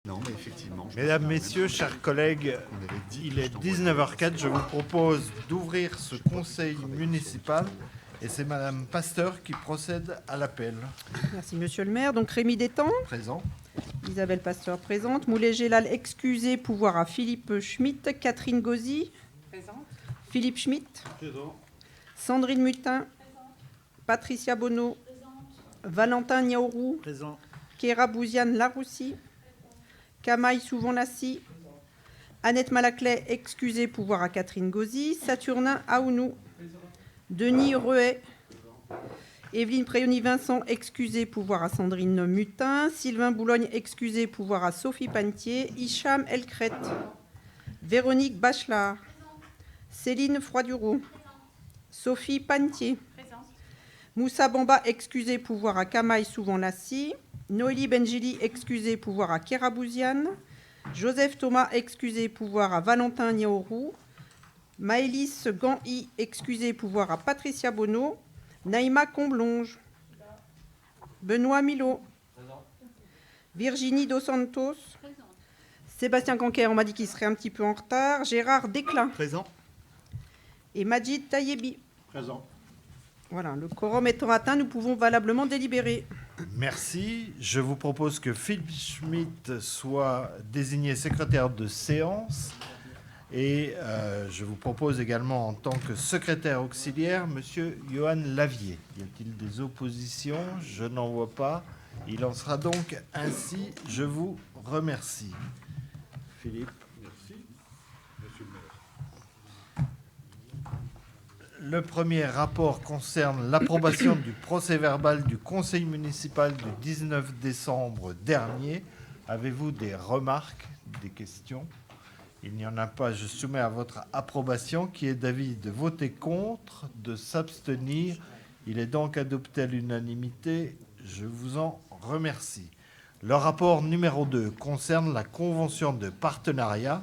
Non, mais effectivement. Mesdames, Messieurs, chers collègues, il est 19h04. Je vous propose d'ouvrir ce conseil municipal et c'est Madame Pasteur qui procède à l'appel. Merci, Monsieur le maire. Donc, Rémi Détang, Présent. Isabelle Pasteur présente, Moulet Gélal excusé, pouvoir à Philippe Schmitt, Catherine Gauzy, présente. Philippe Schmitt, présent. Sandrine Mutin, présente. Patricia Bonneau, présente. Valentin Niaourou, Présent. Kéra Bouziane Laroussi, Kamaï Souvent-Lassi, Annette Malaclet excusée, pouvoir à Catherine Gauzy, Saturnin Aounou, Denis Rehet, Evelyne Préoni-Vincent, excusée, pouvoir à Sandrine Mutin. Sylvain Boulogne, excusé, pouvoir à Sophie Panetier. Hicham Elkret. Véronique Bachelard. Céline Froidureau. Sophie Panetier. Moussa Bamba, excusé, pouvoir à Kamaï Souvent-Lassi. Noélie Benjili, excusé, pouvoir à Kérabouziane. Joseph Thomas, excusé, pouvoir à Valentin Niaourou. Maëlys Gany, excusé, pouvoir à Patricia Bonneau. Naïma Comblonge. Benoît Milot. Présent. Virginie Dos Santos. Présent. Sébastien Canquer, on m'a dit qu'il serait un petit peu en retard. Gérard Desclin. Présent. Et Majid Tayebi. Présent. Voilà, le quorum étant atteint, nous pouvons valablement délibérer. Merci. Je vous propose que Philippe Schmitt soit désigné secrétaire de séance. Et je vous propose également en tant que secrétaire auxiliaire, Monsieur Johan Lavier. Y a-t-il des oppositions? Je n'en vois pas. Il en sera donc ainsi. Je vous remercie. Philippe. Merci, Monsieur le maire. Le premier rapport concerne l'approbation du procès-verbal du Conseil municipal du 19 décembre dernier. Avez-vous des remarques, des questions? Il n'y en a pas. Je soumets à votre approbation qui est d'avis de voter contre, de s'abstenir. Il est donc adopté à l'unanimité. Je vous en remercie. Le rapport numéro 2 concerne la convention de partenariat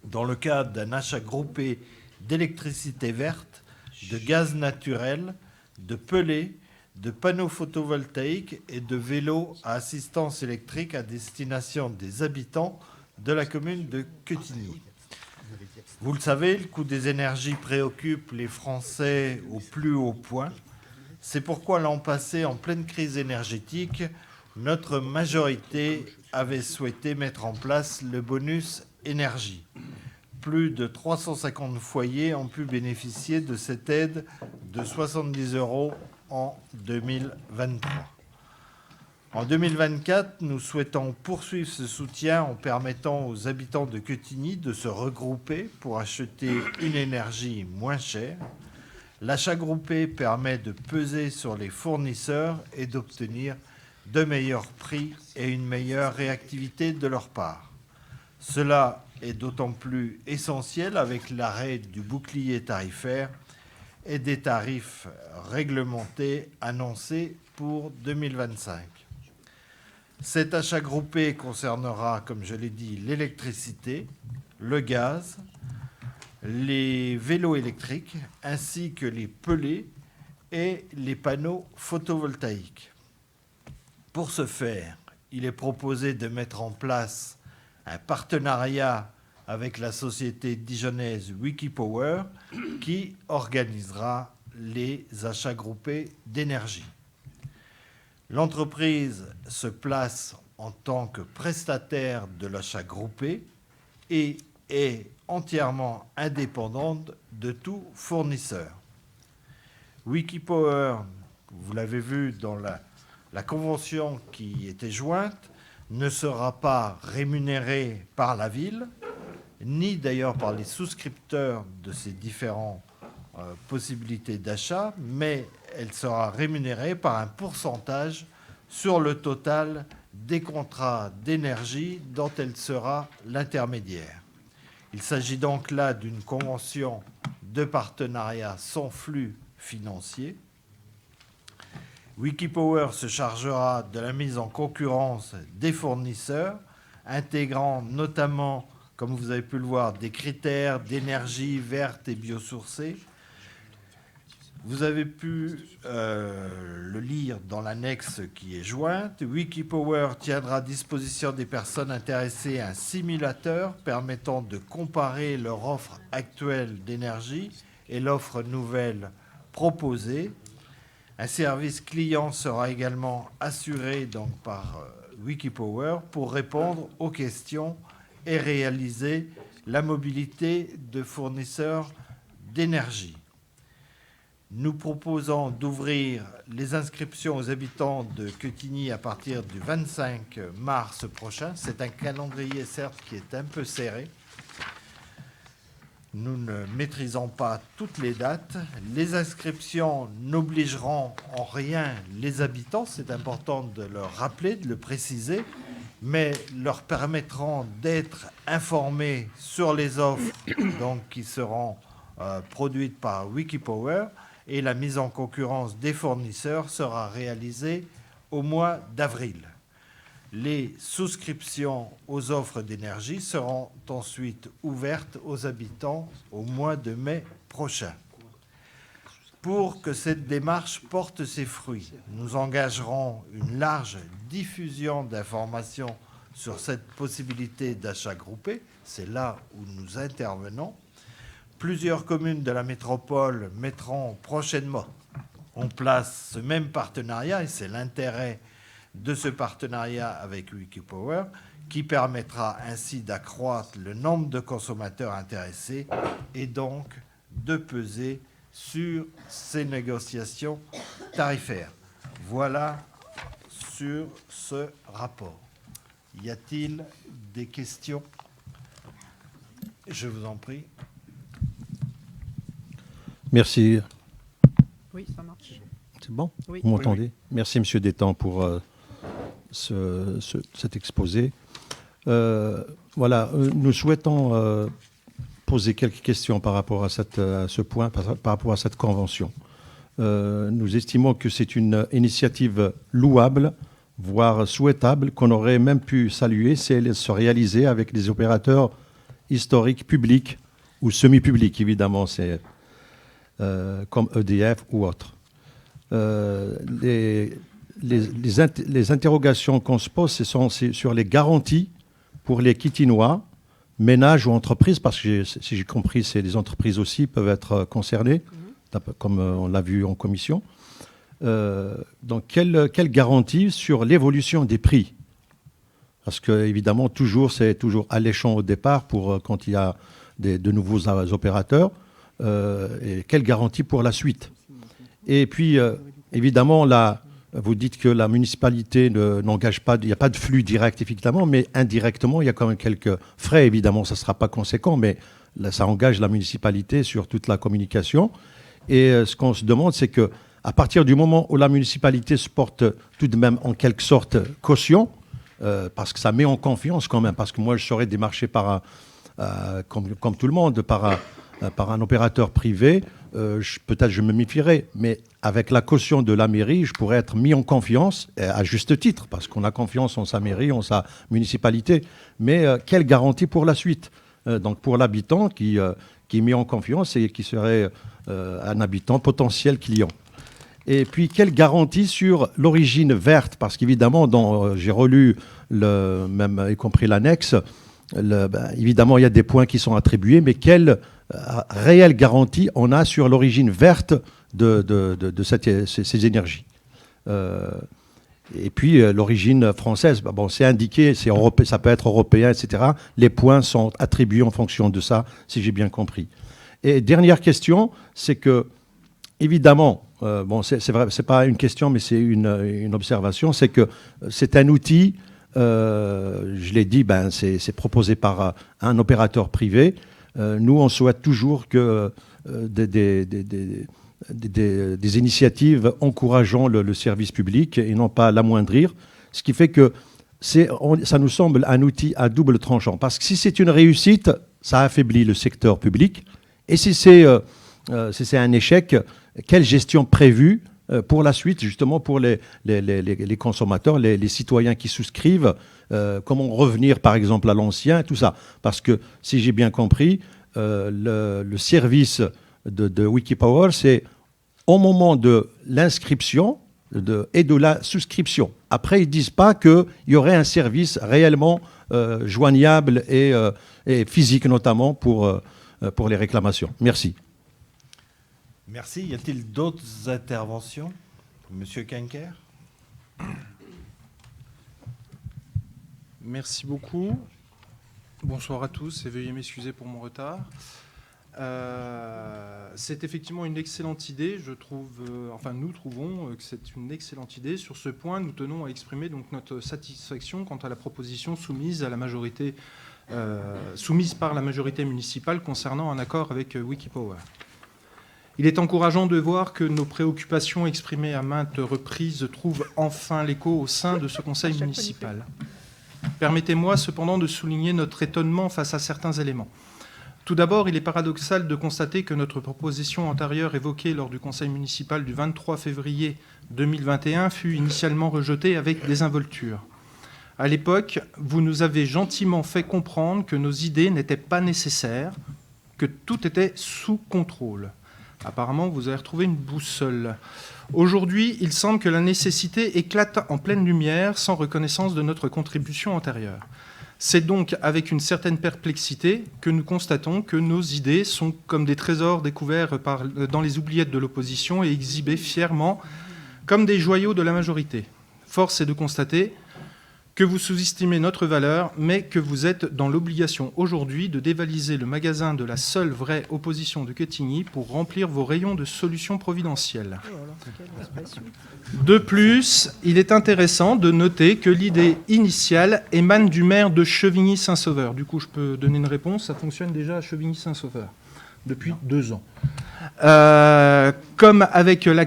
dans le cadre d'un achat groupé d'électricité verte, de gaz naturel, de pellets, de panneaux photovoltaïques et de vélos à assistance électrique à destination des habitants de la commune de Quetigny. Vous le savez, le coût des énergies préoccupe les Français au plus haut point. C'est pourquoi l'an passé, en pleine crise énergétique, notre majorité avait souhaité mettre en place le bonus énergie. Plus de 350 foyers ont pu bénéficier de cette aide de 70 € en 2023. En 2024, nous souhaitons poursuivre ce soutien en permettant aux habitants de Quetigny de se regrouper pour acheter une énergie moins chère. L'achat groupé permet de peser sur les fournisseurs et d'obtenir de meilleurs prix et une meilleure réactivité de leur part. Cela est d'autant plus essentiel avec l'arrêt du bouclier tarifaire et des tarifs réglementés annoncés pour 2025. Cet achat groupé concernera, comme je l'ai dit, l'électricité, le gaz, les vélos électriques, ainsi que les pellets et les panneaux photovoltaïques. Pour ce faire, il est proposé de mettre en place un partenariat avec la société dijonnaise Wikipower qui organisera les achats groupés d'énergie. L'entreprise se place en tant que prestataire de l'achat groupé et est entièrement indépendante de tout fournisseur. Wikipower, vous l'avez vu dans la convention qui était jointe, ne sera pas rémunérée par la ville, ni d'ailleurs par les souscripteurs de ces différentes possibilités d'achat, mais elle sera rémunérée par un pourcentage sur le total des contrats d'énergie dont elle sera l'intermédiaire. Il s'agit donc là d'une convention de partenariat sans flux financier. Wikipower se chargera de la mise en concurrence des fournisseurs, intégrant notamment, comme vous avez pu le voir, des critères d'énergie verte et biosourcée, Vous avez pu le lire dans l'annexe qui est jointe. Wikipower tiendra à disposition des personnes intéressées un simulateur permettant de comparer leur offre actuelle d'énergie et l'offre nouvelle proposée. Un service client sera également assuré donc par Wikipower pour répondre aux questions et réaliser la mobilité de fournisseurs d'énergie. Nous proposons d'ouvrir les inscriptions aux habitants de Quetigny à partir du 25 mars prochain. C'est un calendrier, certes, qui est un peu serré. Nous ne maîtrisons pas toutes les dates. Les inscriptions n'obligeront en rien les habitants, c'est important de le rappeler, de le préciser, mais leur permettront d'être informés sur les offres donc, qui seront produites par Wikipower, et la mise en concurrence des fournisseurs sera réalisée au mois d'avril. Les souscriptions aux offres d'énergie seront ensuite ouvertes aux habitants au mois de mai prochain. Pour que cette démarche porte ses fruits, nous engagerons une large diffusion d'informations sur cette possibilité d'achat groupé. C'est là où nous intervenons. Plusieurs communes de la métropole mettront prochainement en place ce même partenariat, et c'est l'intérêt de ce partenariat avec Wikipower, qui permettra ainsi d'accroître le nombre de consommateurs intéressés et donc de peser sur ces négociations tarifaires. Voilà sur ce rapport. Y a-t-il des questions? Je vous en prie. Merci. Oui, ça marche. C'est bon? Oui. Vous m'entendez? Merci, Monsieur Détang, pour cet exposé. Voilà, nous souhaitons poser quelques questions par rapport à ce point, par rapport à cette convention. Nous estimons que c'est une initiative louable, voire souhaitable, qu'on aurait même pu saluer si elle se réalisait avec des opérateurs historiques publics ou semi-publics, évidemment, c'est comme EDF ou autres. Les interrogations qu'on se pose, c'est sur les garanties pour les Quitinois, ménages ou entreprises, parce que si j'ai compris, c'est les entreprises aussi peuvent être concernées, comme on l'a vu en commission. Donc, quelle garantie sur l'évolution des prix? Parce que, évidemment, c'est toujours alléchant au départ pour quand il y a de nouveaux opérateurs. Et quelle garantie pour la suite? Et puis, évidemment, là, vous dites que la municipalité n'engage pas, il n'y a pas de flux direct, effectivement, mais indirectement, il y a quand même quelques frais, évidemment, ça ne sera pas conséquent, mais là, ça engage la municipalité sur toute la communication. Et ce qu'on se demande, c'est qu'à partir du moment où la municipalité se porte tout de même en quelque sorte caution, parce que ça met en confiance quand même, parce que moi, je serais démarché par comme tout le monde, par un opérateur privé, peut-être je me méfierais, mais avec la caution de la mairie, je pourrais être mis en confiance, à juste titre, parce qu'on a confiance en sa mairie, en sa municipalité. Mais quelle garantie pour la suite? Donc pour l'habitant qui est mis en confiance et qui serait un habitant potentiel client. Et puis quelle garantie sur l'origine verte? Parce qu'évidemment, j'ai relu, même y compris l'annexe, évidemment il y a des points qui sont attribués, mais quelle réelle garantie on a sur l'origine verte de ces énergies. Et puis l'origine française, c'est indiqué, ça peut être européen, etc. Les points sont attribués en fonction de ça, si j'ai bien compris. Et dernière question, c'est que, évidemment, c'est vrai, c'est pas une question, mais c'est une observation, c'est que c'est un outil, je l'ai dit, c'est proposé par un opérateur privé. Nous, on souhaite toujours que des initiatives encourageant le service public et non pas l'amoindrir, ce qui fait que ça nous semble un outil à double tranchant. Parce que si c'est une réussite, ça affaiblit le secteur public. Et si c'est un échec, quelle gestion prévue pour la suite, justement pour les consommateurs, les citoyens qui souscrivent, comment revenir par exemple à l'ancien, tout ça. Parce que si j'ai bien compris, le service de Wikipower, c'est au moment de l'inscription et de la souscription. Après, ils ne disent pas qu'il y aurait un service réellement joignable et physique notamment pour les réclamations. Merci. Merci. Y a-t-il d'autres interventions? Monsieur Kenker. Merci beaucoup. Bonsoir à tous et veuillez m'excuser pour mon retard. C'est effectivement une excellente idée. Je trouve, nous trouvons que c'est une excellente idée. Sur ce point, nous tenons à exprimer donc notre satisfaction quant à la proposition soumise par la majorité municipale concernant un accord avec Wikipower. Il est encourageant de voir que nos préoccupations exprimées à maintes reprises trouvent enfin l'écho au sein de ce conseil municipal. Permettez-moi cependant de souligner notre étonnement face à certains éléments. Tout d'abord, il est paradoxal de constater que notre proposition antérieure évoquée lors du conseil municipal du 23 février 2021 fut initialement rejetée avec désinvolture. À l'époque, vous nous avez gentiment fait comprendre que nos idées n'étaient pas nécessaires, que tout était sous contrôle. Apparemment, vous avez retrouvé une boussole. Aujourd'hui, il semble que la nécessité éclate en pleine lumière sans reconnaissance de notre contribution antérieure. C'est donc avec une certaine perplexité que nous constatons que nos idées sont comme des trésors découverts dans les oubliettes de l'opposition et exhibés fièrement comme des joyaux de la majorité. Force est de constater que vous sous-estimez notre valeur, mais que vous êtes dans l'obligation aujourd'hui de dévaliser le magasin de la seule vraie opposition de Quetigny pour remplir vos rayons de solutions providentielles. De plus, il est intéressant de noter que l'idée initiale émane du maire de Chevigny-Saint-Sauveur. Du coup, je peux donner une réponse, ça fonctionne déjà à Chevigny-Saint-Sauveur depuis 2 ans. Comme avec la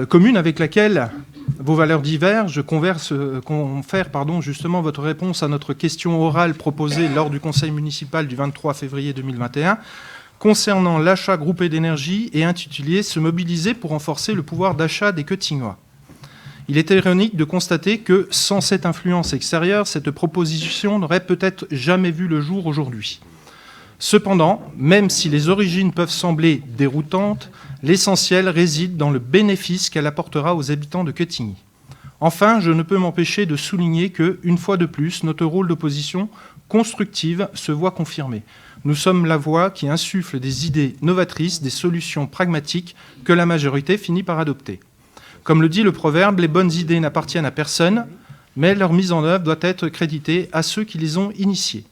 commune avec laquelle vos valeurs divergent, je confère justement votre réponse à notre question orale proposée lors du conseil municipal du 23 février 2021 concernant l'achat groupé d'énergie et intitulé « Se mobiliser pour renforcer le pouvoir d'achat des Quetignois ». Il est ironique de constater que, sans cette influence extérieure, cette proposition n'aurait peut-être jamais vu le jour aujourd'hui. Cependant, même si les origines peuvent sembler déroutantes, l'essentiel réside dans le bénéfice qu'elle apportera aux habitants de Quetigny. Enfin, je ne peux m'empêcher de souligner que, une fois de plus, notre rôle d'opposition constructive se voit confirmé. Nous sommes la voix qui insuffle des idées novatrices, des solutions pragmatiques que la majorité finit par adopter. Comme le dit le proverbe, les bonnes idées n'appartiennent à personne, mais leur mise en œuvre doit être créditée à ceux qui les ont initiées.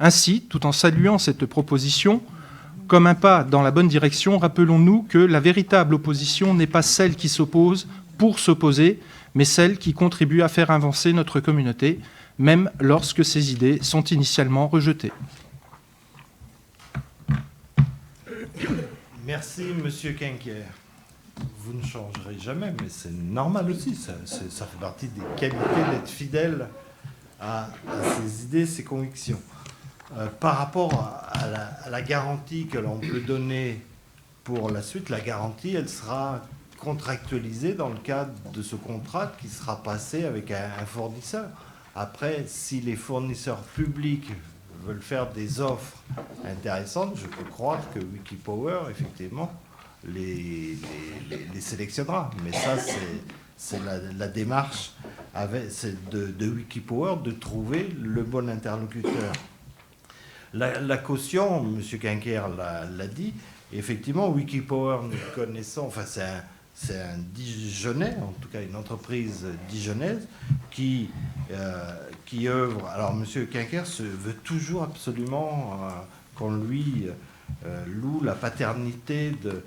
Ainsi, tout en saluant cette proposition, comme un pas dans la bonne direction, rappelons-nous que la véritable opposition n'est pas celle qui s'oppose pour s'opposer, mais celle qui contribue à faire avancer notre communauté, même lorsque ces idées sont initialement rejetées. Merci, Monsieur Kenker. Vous ne changerez jamais, mais c'est normal aussi. Ça fait partie des qualités d'être fidèle à ses idées, ses convictions. Par rapport à la garantie que l'on peut donner pour la suite, la garantie, elle sera contractualisée dans le cadre de ce contrat qui sera passé avec un fournisseur. Après, si les fournisseurs publics veulent faire des offres intéressantes, je peux croire que Wikipower, effectivement, les sélectionnera. Mais ça, c'est la démarche de Wikipower de trouver le bon interlocuteur. La caution, M. Kenker l'a dit, effectivement, Wikipower, nous connaissons, enfin c'est un Dijonnais, en tout cas une entreprise dijonnaise, qui œuvre. Alors M. Kenker veut toujours absolument qu'on lui loue la paternité de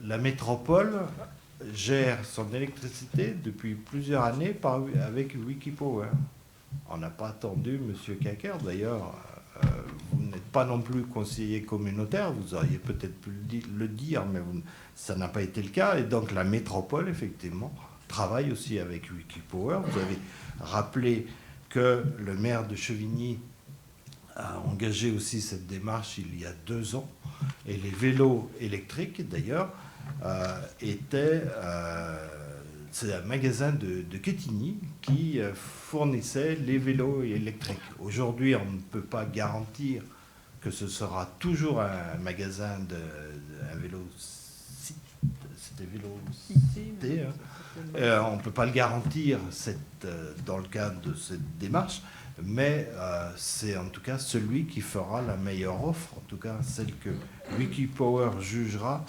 la métropole, gère son électricité depuis plusieurs années avec Wikipower. On n'a pas attendu M. Kenker, d'ailleurs. Vous n'êtes pas non plus conseiller communautaire, vous auriez peut-être pu le dire, mais ça n'a pas été le cas. Et donc la métropole, effectivement, travaille aussi avec Wikipower. Vous avez rappelé que le maire de Chevigny a engagé aussi cette démarche il y a 2 ans. Et les vélos électriques, d'ailleurs, c'est un magasin de Quetigny qui fournissait les vélos électriques. Aujourd'hui, on ne peut pas garantir que ce sera toujours un magasin un vélo site, des vélocités. On ne peut pas le garantir dans le cadre de cette démarche, mais c'est en tout cas celui qui fera la meilleure offre, en tout cas celle que Wikipower jugera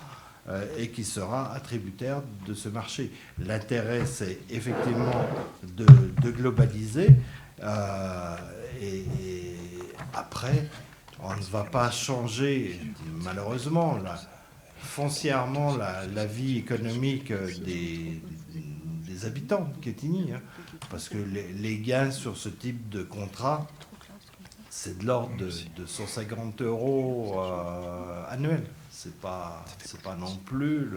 et qui sera attributaire de ce marché. L'intérêt, c'est effectivement de globaliser et après, on ne va pas changer, malheureusement, foncièrement la vie économique des habitants de Quetigny, hein, parce que les gains sur ce type de contrat, c'est de l'ordre de 150 € annuels. C'est pas non plus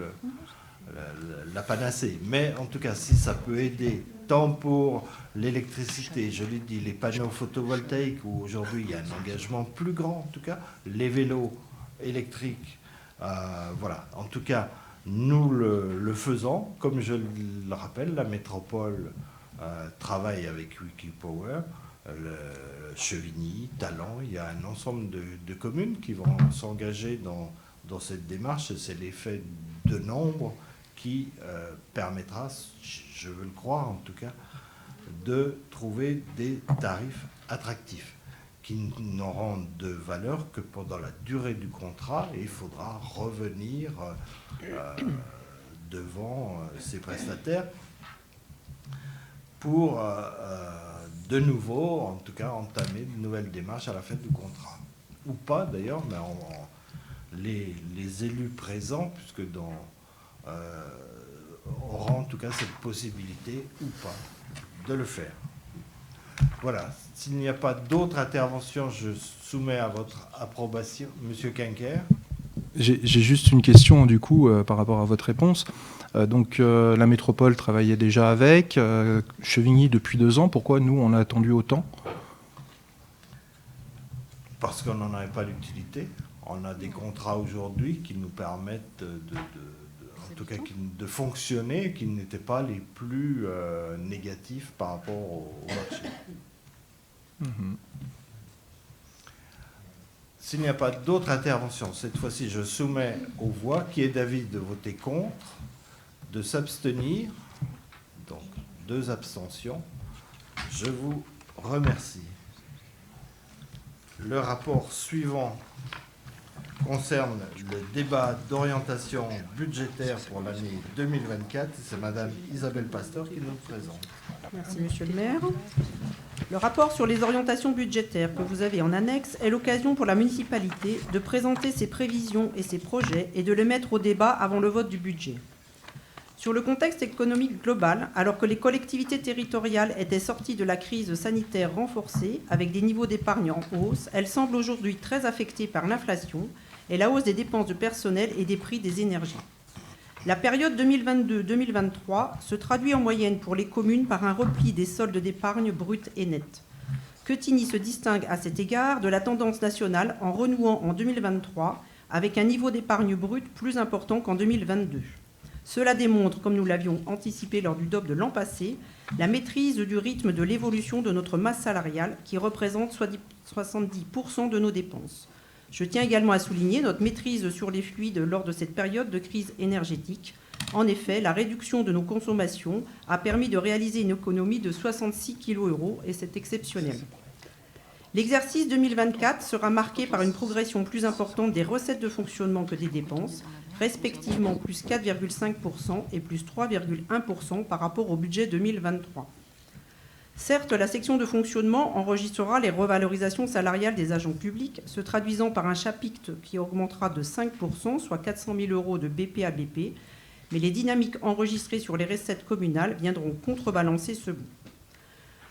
la panacée. Mais en tout cas, si ça peut aider, tant pour l'électricité, je l'ai dit, les panneaux photovoltaïques, où aujourd'hui il y a un engagement plus grand, en tout cas, les vélos électriques, voilà. En tout cas, nous le faisons. Comme je le rappelle, la métropole travaille avec Wikipower, Chevigny, Talent. Il y a un ensemble de communes qui vont s'engager dans cette démarche. Et c'est l'effet de nombre qui permettra, je veux le croire en tout cas, de trouver des tarifs attractifs qui n'auront de valeur que pendant la durée du contrat, et il faudra revenir devant ces prestataires pour de nouveau, en tout cas, entamer de nouvelles démarches à la fin du contrat. Ou pas d'ailleurs, mais les élus présents, puisque auront en tout cas cette possibilité ou pas de le faire. Voilà. S'il n'y a pas d'autres interventions, je soumets à votre approbation. Monsieur Quinquer. J'ai juste une question, du coup, par rapport à votre réponse. La métropole travaillait déjà avec, Chevigny depuis 2 ans. Pourquoi nous, on a attendu autant? Parce qu'on n'en avait pas l'utilité. On a des contrats aujourd'hui qui nous permettent en tout cas, de fonctionner, qui n'étaient pas les plus négatifs par rapport au marché. S'il n'y a pas d'autres interventions, cette fois-ci, je soumets aux voix qui est d'avis de voter contre, de s'abstenir. Donc, 2 abstentions. Je vous remercie. Le rapport suivant concerne le débat d'orientation budgétaire pour l'année 2024. C'est Madame Isabelle Pasteur qui nous le présente. Merci, Monsieur le maire. Le rapport sur les orientations budgétaires que vous avez en annexe est l'occasion pour la municipalité de présenter ses prévisions et ses projets et de les mettre au débat avant le vote du budget. Sur le contexte économique global, alors que les collectivités territoriales étaient sorties de la crise sanitaire renforcée avec des niveaux d'épargne en hausse, elles semblent aujourd'hui très affectées par l'inflation et la hausse des dépenses de personnel et des prix des énergies. La période 2022-2023 se traduit en moyenne pour les communes par un repli des soldes d'épargne brute et nette. Quetigny se distingue à cet égard de la tendance nationale en renouant en 2023 avec un niveau d'épargne brute plus important qu'en 2022. Cela démontre, comme nous l'avions anticipé lors du DOP de l'an passé, la maîtrise du rythme de l'évolution de notre masse salariale qui représente 70% de nos dépenses. Je tiens également à souligner notre maîtrise sur les fluides lors de cette période de crise énergétique. En effet, la réduction de nos consommations a permis de réaliser une économie de 66 kg et c'est exceptionnel. L'exercice 2024 sera marqué par une progression plus importante des recettes de fonctionnement que des dépenses, respectivement plus 4,5% et plus 3,1% par rapport au budget 2023. Certes, la section de fonctionnement enregistrera les revalorisations salariales des agents publics, se traduisant par un chapitre qui augmentera de 5%, soit 400 000 € de BP à BP, mais les dynamiques enregistrées sur les recettes communales viendront contrebalancer ce bout.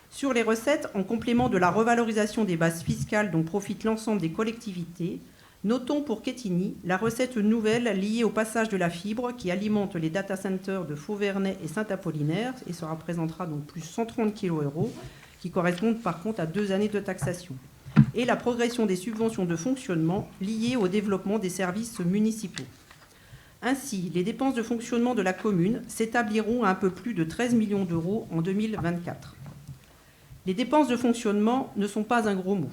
Sur les recettes, en complément de la revalorisation des bases fiscales dont profitent l'ensemble des collectivités, notons pour Quetigny la recette nouvelle liée au passage de la fibre qui alimente les data centers de Fauvernais et Saint-Apollinaire et se représentera donc plus 130 kg, qui correspondent par contre à 2 années de taxation. Et la progression des subventions de fonctionnement liées au développement des services municipaux. Ainsi, les dépenses de fonctionnement de la commune s'établiront à un peu plus de 13 millions d'euros en 2024. Les dépenses de fonctionnement ne sont pas un gros mot.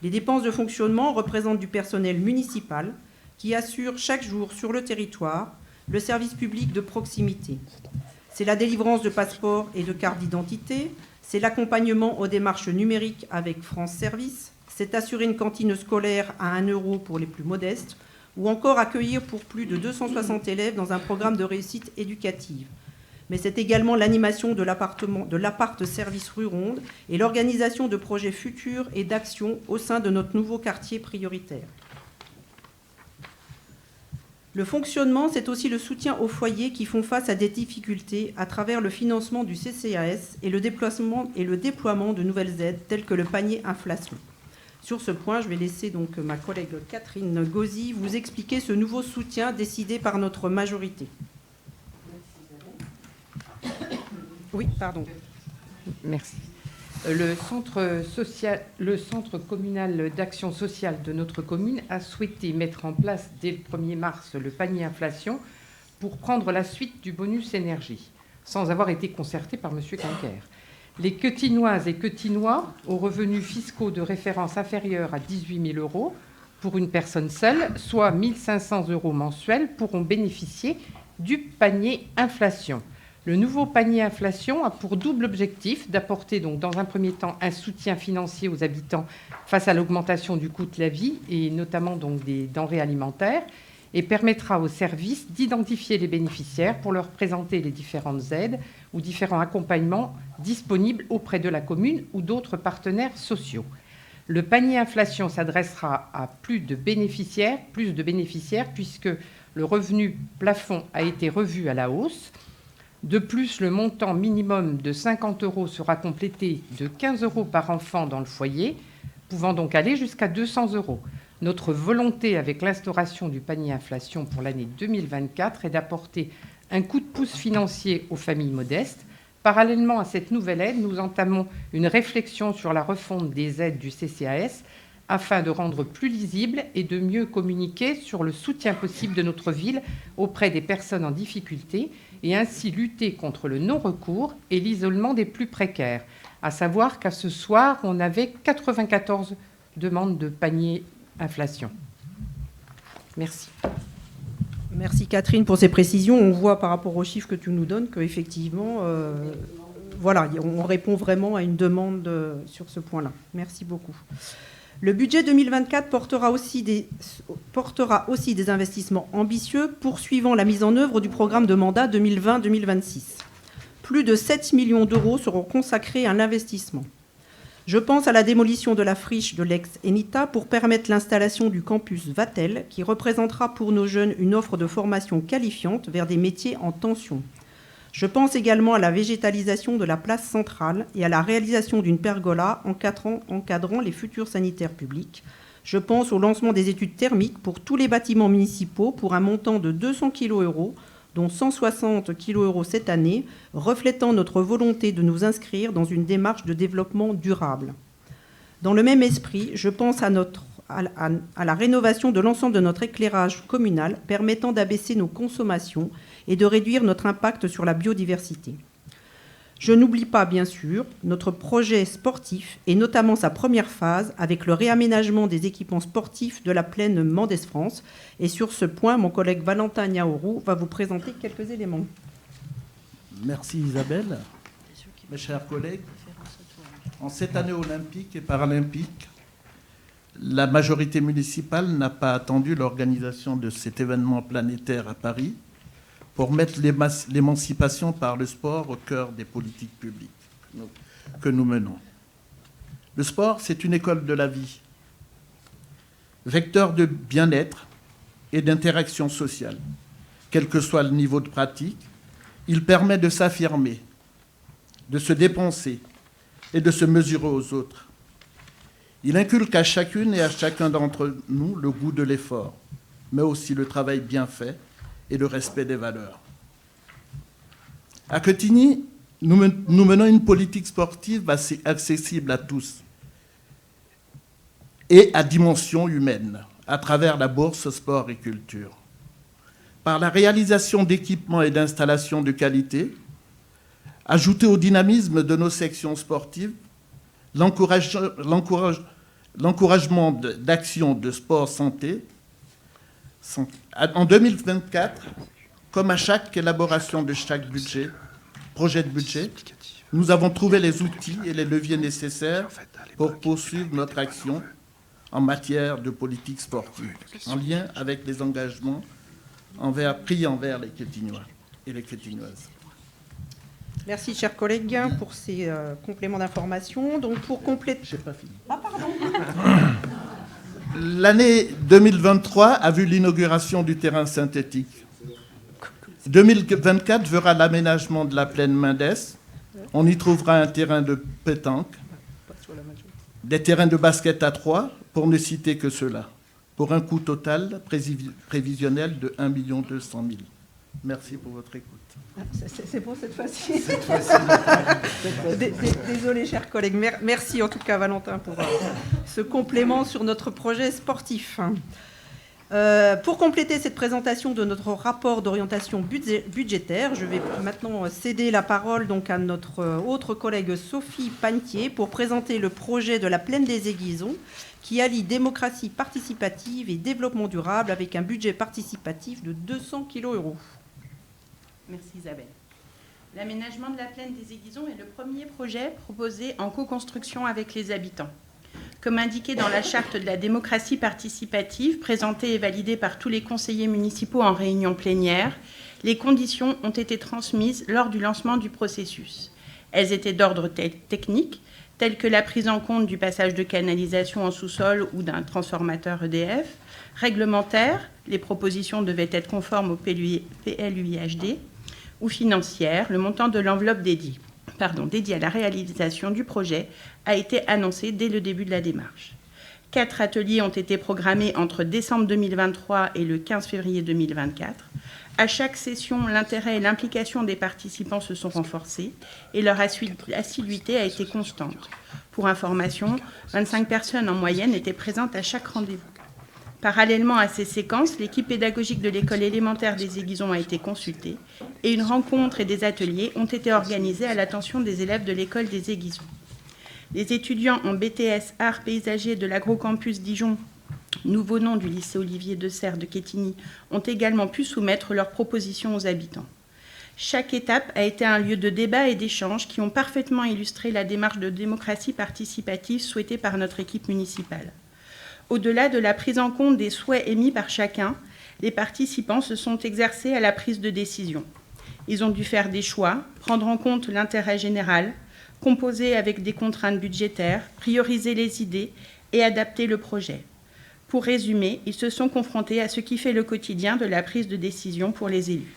Les dépenses de fonctionnement représentent du personnel municipal qui assure chaque jour sur le territoire le service public de proximité. C'est la délivrance de passeports et de cartes d'identité, c'est l'accompagnement aux démarches numériques avec France Service, c'est assurer une cantine scolaire à 1 € pour les plus modestes, ou encore accueillir pour plus de 260 élèves dans un programme de réussite éducative. Mais c'est également l'animation de l'appart service rue Ronde et l'organisation de projets futurs et d'actions au sein de notre nouveau quartier prioritaire. Le fonctionnement, c'est aussi le soutien aux foyers qui font face à des difficultés à travers le financement du CCAS et le déploiement de nouvelles aides telles que le panier inflation. Sur ce point, je vais laisser donc ma collègue Catherine Gauzy vous expliquer ce nouveau soutien décidé par notre majorité. Oui, pardon. Merci. Le centre communal d'action sociale de notre commune a souhaité mettre en place dès le 1er mars le panier inflation pour prendre la suite du bonus énergie, sans avoir été concerté par M. Quinquer. Les Queutinoises et Queutinois aux revenus fiscaux de référence inférieurs à 18 000 € pour une personne seule, soit 1 500 € mensuels, pourront bénéficier du panier inflation. Le nouveau panier inflation a pour double objectif d'apporter donc dans un premier temps un soutien financier aux habitants face à l'augmentation du coût de la vie et notamment donc des denrées alimentaires et permettra aux services d'identifier les bénéficiaires pour leur présenter les différentes aides ou différents accompagnements disponibles auprès de la commune ou d'autres partenaires sociaux. Le panier inflation s'adressera à plus de bénéficiaires puisque le revenu plafond a été revu à la hausse. De plus, le montant minimum de 50 € sera complété de 15 € par enfant dans le foyer, pouvant donc aller jusqu'à 200 €. Notre volonté avec l'instauration du panier inflation pour l'année 2024 est d'apporter un coup de pouce financier aux familles modestes. Parallèlement à cette nouvelle aide, nous entamons une réflexion sur la refonte des aides du CCAS afin de rendre plus lisible et de mieux communiquer sur le soutien possible de notre ville auprès des personnes en difficulté et ainsi lutter contre le non-recours et l'isolement des plus précaires. À savoir qu'à ce soir, on avait 94 demandes de panier inflation. Merci. Merci Catherine pour ces précisions. On voit par rapport aux chiffres que tu nous donnes qu'effectivement, voilà, on répond vraiment à une demande sur ce point-là. Merci beaucoup. Le budget 2024 portera aussi des investissements ambitieux poursuivant la mise en œuvre du programme de mandat 2020-2026. Plus de 7 millions d'euros seront consacrés à l'investissement. Je pense à la démolition de la friche de l'ex-ENITA pour permettre l'installation du campus Vatel, qui représentera pour nos jeunes une offre de formation qualifiante vers des métiers en tension. Je pense également à la végétalisation de la place centrale et à la réalisation d'une pergola encadrant les futurs sanitaires publics. Je pense au lancement des études thermiques pour tous les bâtiments municipaux pour un montant de 200 kg €, dont 160 kg € cette année, reflétant notre volonté de nous inscrire dans une démarche de développement durable. Dans le même esprit, je pense à la rénovation de l'ensemble de notre éclairage communal, permettant d'abaisser nos consommations et de réduire notre impact sur la biodiversité. Je n'oublie pas, bien sûr, notre projet sportif et notamment sa première phase avec le réaménagement des équipements sportifs de la plaine Mendès-France. Et sur ce point, mon collègue Valentin Niaourou va vous présenter quelques éléments. Merci Isabelle. Mes chers collègues, en cette année olympique et paralympique, la majorité municipale n'a pas attendu l'organisation de cet événement planétaire à Paris pour mettre l'émancipation par le sport au cœur des politiques publiques que nous menons. Le sport, c'est une école de la vie, vecteur de bien-être et d'interaction sociale. Quel que soit le niveau de pratique, il permet de s'affirmer, de se dépenser et de se mesurer aux autres. Il inculque à chacune et à chacun d'entre nous le goût de l'effort, mais aussi le travail bien fait et le respect des valeurs. À Quetigny, nous menons une politique sportive assez accessible à tous et à dimension humaine à travers la bourse sport et culture. Par la réalisation d'équipements et d'installations de qualité, ajoutés au dynamisme de nos sections sportives, l'encouragement d'actions de sport santé. En 2024, Comme à chaque élaboration de chaque projet de budget, nous avons trouvé les outils et les leviers nécessaires pour poursuivre notre action en matière de politique sportive, en lien avec les engagements pris envers les Quétignois et les Quétignoises. Merci, chers collègues, pour ces compléments d'information. Donc, pour compléter... J'ai pas fini. Ah, pardon. L'année 2023 a vu l'inauguration du terrain synthétique. 2024 verra l'aménagement de la plaine Mendès. On y trouvera un terrain de pétanque, des terrains de basket à 3, pour ne citer que cela, pour un coût total prévisionnel de 1 200 000. Merci pour votre écoute. C'est bon cette fois-ci. Désolé, chers collègues. Merci en tout cas, Valentin, pour ce complément sur notre projet sportif. Pour compléter cette présentation de notre rapport d'orientation budgétaire, je vais maintenant céder la parole donc à notre autre collègue Sophie Panetier pour présenter le projet de la Plaine des Aiguisons qui allie démocratie participative et développement durable avec un budget participatif de 200 kg. Merci Isabelle. L'aménagement de la Plaine des Aiguisons est le premier projet proposé en co-construction avec les habitants. Comme indiqué dans la charte de la démocratie participative, présentée et validée par tous les conseillers municipaux en réunion plénière, les conditions ont été transmises lors du lancement du processus. Elles étaient d'ordre technique, telles que la prise en compte du passage de canalisation en sous-sol ou d'un transformateur EDF, réglementaire, les propositions devaient être conformes au PLUIHD, ou financière, le montant de l'enveloppe dédiée à la réalisation du projet a été annoncé dès le début de la démarche. 4 ateliers ont été programmés entre décembre 2023 et le 15 février 2024. À chaque session, l'intérêt et l'implication des participants se sont renforcés et leur assiduité a été constante. Pour information, 25 personnes en moyenne étaient présentes à chaque rendez-vous. Parallèlement à ces séquences, l'équipe pédagogique de l'école élémentaire des Aiguisons a été consultée et une rencontre et des ateliers ont été organisés à l'attention des élèves de l'école des Aiguisons. Les étudiants en BTS Arts paysagers de l'agrocampus Dijon, nouveau nom du lycée Olivier de Serres de Quetigny, ont également pu soumettre leurs propositions aux habitants. Chaque étape a été un lieu de débat et d'échange qui ont parfaitement illustré la démarche de démocratie participative souhaitée par notre équipe municipale. Au-delà de la prise en compte des souhaits émis par chacun, les participants se sont exercés à la prise de décision. Ils ont dû faire des choix, prendre en compte l'intérêt général, composer avec des contraintes budgétaires, prioriser les idées et adapter le projet. Pour résumer, ils se sont confrontés à ce qui fait le quotidien de la prise de décision pour les élus.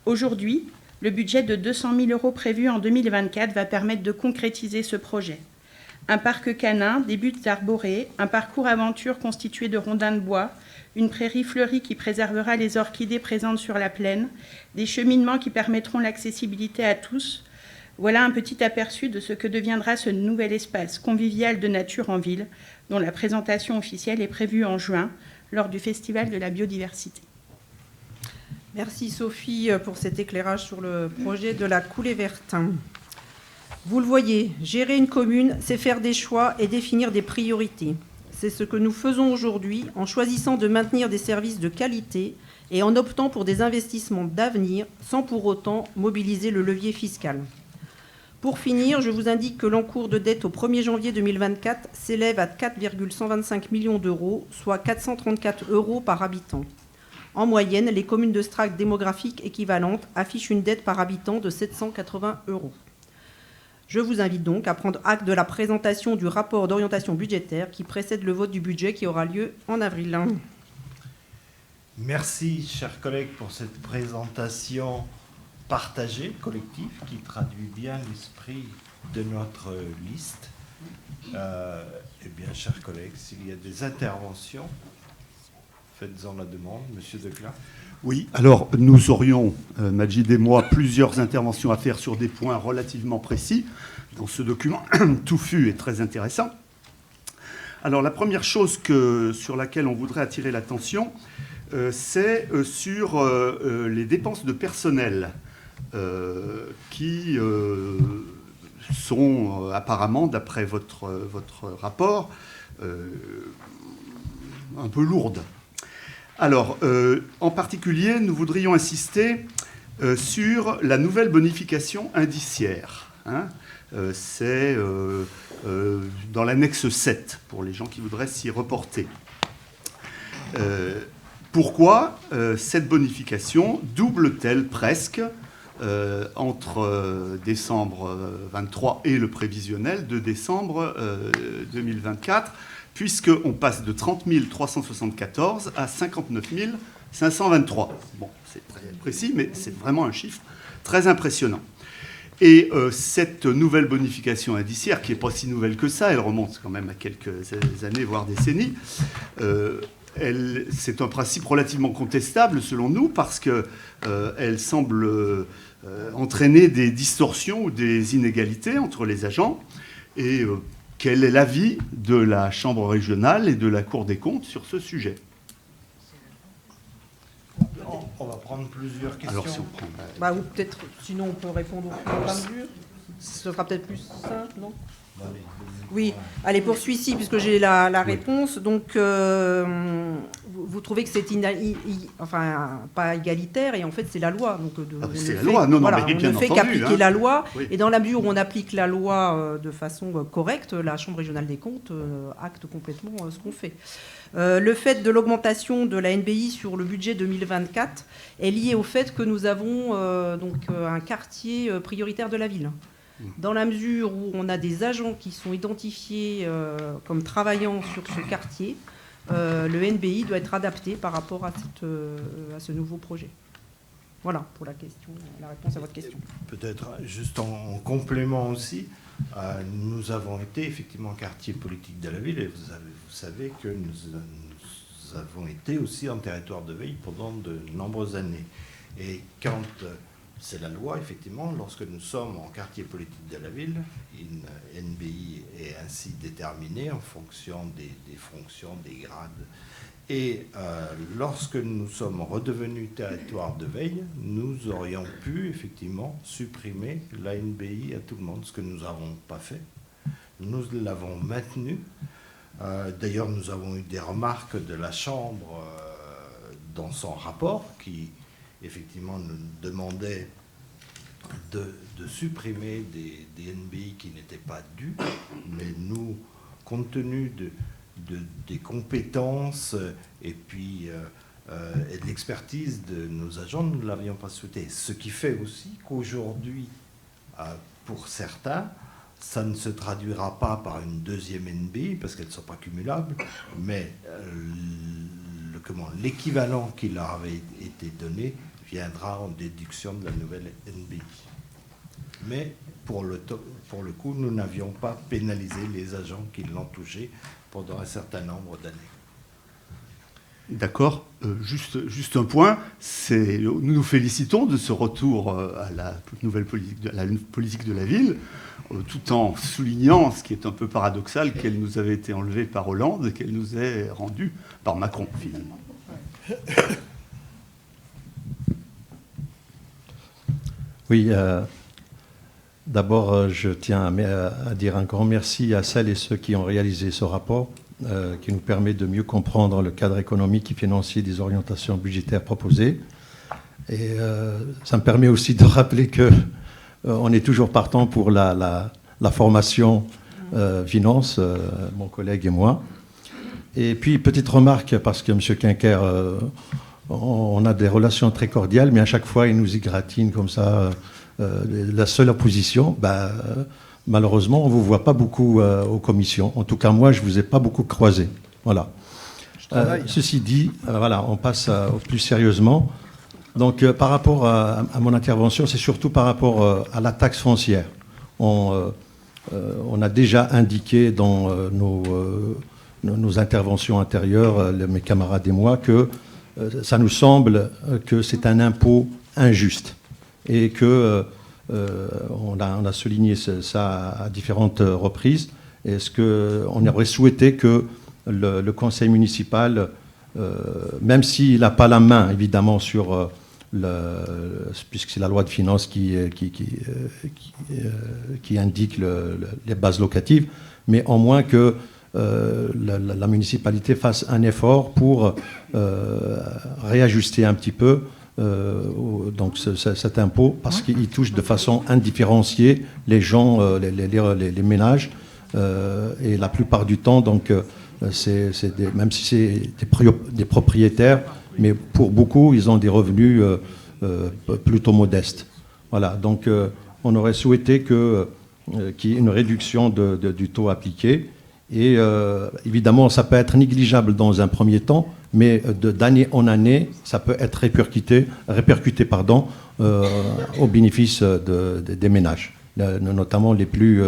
Aujourd'hui, le budget de 200 000 € prévu en 2024 va permettre de concrétiser ce projet. Un parc canin, des buttes arborées, un parcours aventure constitué de rondins de bois, une prairie fleurie qui préservera les orchidées présentes sur la plaine, des cheminements qui permettront l'accessibilité à tous. Voilà un petit aperçu de ce que deviendra ce nouvel espace convivial de nature en ville, dont la présentation officielle est prévue en juin, lors du Festival de la biodiversité. Merci Sophie pour cet éclairage sur le projet de la coulée verte. Vous le voyez, gérer une commune, c'est faire des choix et définir des priorités. C'est ce que nous faisons aujourd'hui en choisissant de maintenir des services de qualité et en optant pour des investissements d'avenir sans pour autant mobiliser le levier fiscal. Pour finir, je vous indique que l'encours de dette au 1er janvier 2024 s'élève à 4,125 millions d'euros, soit 434 € par habitant. En moyenne, les communes de strate démographique équivalente affichent une dette par habitant de 780 €. Je vous invite donc à prendre acte de la présentation du rapport d'orientation budgétaire qui précède le vote du budget qui aura lieu en avril. Merci, chers collègues, pour cette présentation partagée, collective, qui traduit bien l'esprit de notre liste. Eh bien, chers collègues, s'il y a des interventions, faites-en la demande. Monsieur Declin. Oui, alors nous aurions, Majid et moi, plusieurs interventions à faire sur des points relativement précis dans ce document touffu et très intéressant. Alors la première chose sur laquelle on voudrait attirer l'attention, c'est sur les dépenses de personnel qui sont apparemment, d'après votre rapport, un peu lourdes. Alors, en particulier, nous voudrions insister sur la nouvelle bonification indiciaire. Hein. C'est dans l'annexe 7, pour les gens qui voudraient s'y reporter. Pourquoi cette bonification double-t-elle presque entre décembre 23 et le prévisionnel de décembre 2024, puisqu'on passe de 30 374 à 59 523. Bon, c'est très précis, mais c'est vraiment un chiffre très impressionnant. Et cette nouvelle bonification indiciaire, qui n'est pas si nouvelle que ça, elle remonte quand même à quelques années, voire décennies, c'est un principe relativement contestable, selon nous, parce qu'elle semble entraîner des distorsions ou des inégalités entre les agents. Et quel est l'avis de la Chambre régionale et de la Cour des comptes sur ce sujet? On va prendre plusieurs questions. Alors, si on prend... Bah, ou peut-être, sinon on peut répondre au fur et à mesure. Ce sera peut-être plus simple, non? Oui, allez, pour celui-ci, puisque j'ai la réponse. Donc, vous trouvez que c'est enfin, pas égalitaire, et en fait, c'est la loi. Donc, c'est la loi, non, voilà, mais bien on ne fait entendu, qu'appliquer hein. la loi, Oui. et dans la mesure où on applique la loi de façon correcte, la Chambre régionale des comptes acte complètement ce qu'on fait. Le fait de l'augmentation de la NBI sur le budget 2024 est lié au fait que nous avons un quartier prioritaire de la ville. Dans la mesure où on a des agents qui sont identifiés comme travaillant sur ce quartier, le NBI doit être adapté par rapport à ce nouveau projet. Voilà pour la réponse à votre question. Peut-être juste en complément aussi, nous avons été effectivement quartier politique de la ville, et vous savez que nous avons été aussi en territoire de veille pendant de nombreuses années. Et quand c'est la loi, effectivement, lorsque nous sommes en quartier politique de la ville, une NBI est ainsi déterminée en fonction des fonctions, des grades. Et lorsque nous sommes redevenus territoire de veille, nous aurions pu effectivement supprimer la NBI à tout le monde, ce que nous n'avons pas fait. Nous l'avons maintenu. D'ailleurs, nous avons eu des remarques de la Chambre dans son rapport qui effectivement nous demandait de supprimer des NBI qui n'étaient pas dus, mais nous, compte tenu des compétences et puis et de l'expertise de nos agents, nous ne l'avions pas souhaité. Ce qui fait aussi qu'aujourd'hui, pour certains, ça ne se traduira pas par une deuxième NBI, parce qu'elles ne sont pas cumulables, mais l'équivalent qui leur avait été donné viendra en déduction de la nouvelle NBI. Mais pour le coup, nous n'avions pas pénalisé les agents qui l'ont touché pendant un certain nombre d'années. D'accord. Juste un point. Nous nous félicitons de ce retour à la nouvelle politique de la ville, tout en soulignant, ce qui est un peu paradoxal, qu'elle nous avait été enlevée par Hollande et qu'elle nous est rendue par Macron, finalement. Oui, d'abord, je tiens à dire un grand merci à celles et ceux qui ont réalisé ce rapport, qui nous permet de mieux comprendre le cadre économique et financier des orientations budgétaires proposées. Et ça me permet aussi de rappeler qu'on est toujours partant pour la formation finance, mon collègue et moi. Et puis, petite remarque, parce que M. Quinquer, on a des relations très cordiales, mais à chaque fois, il nous égratigne comme ça. La seule opposition, malheureusement, on ne vous voit pas beaucoup aux commissions. En tout cas, moi, je ne vous ai pas beaucoup croisé. Voilà. Ceci dit, voilà, on passe plus sérieusement. Donc, par rapport à mon intervention, c'est surtout par rapport à la taxe foncière. On a déjà indiqué dans nos interventions antérieures, mes camarades et moi, que ça nous semble que c'est un impôt injuste et que on a souligné ça à différentes reprises. Est-ce qu'on aurait souhaité que le conseil municipal, même s'il n'a pas la main évidemment sur puisque c'est la loi de finances qui indique les bases locatives, mais en moins que la municipalité fasse un effort pour réajuster un petit peu donc cet impôt, parce qu'il touche de façon indifférenciée les gens, les ménages, et la plupart du temps, donc, même si c'est des propriétaires, mais pour beaucoup, ils ont des revenus plutôt modestes. Voilà, donc on aurait souhaité qu'il y ait une réduction du taux appliqué. Et évidemment, ça peut être négligeable dans un premier temps, mais d'année en année, ça peut être répercuté au bénéfice des ménages, notamment les plus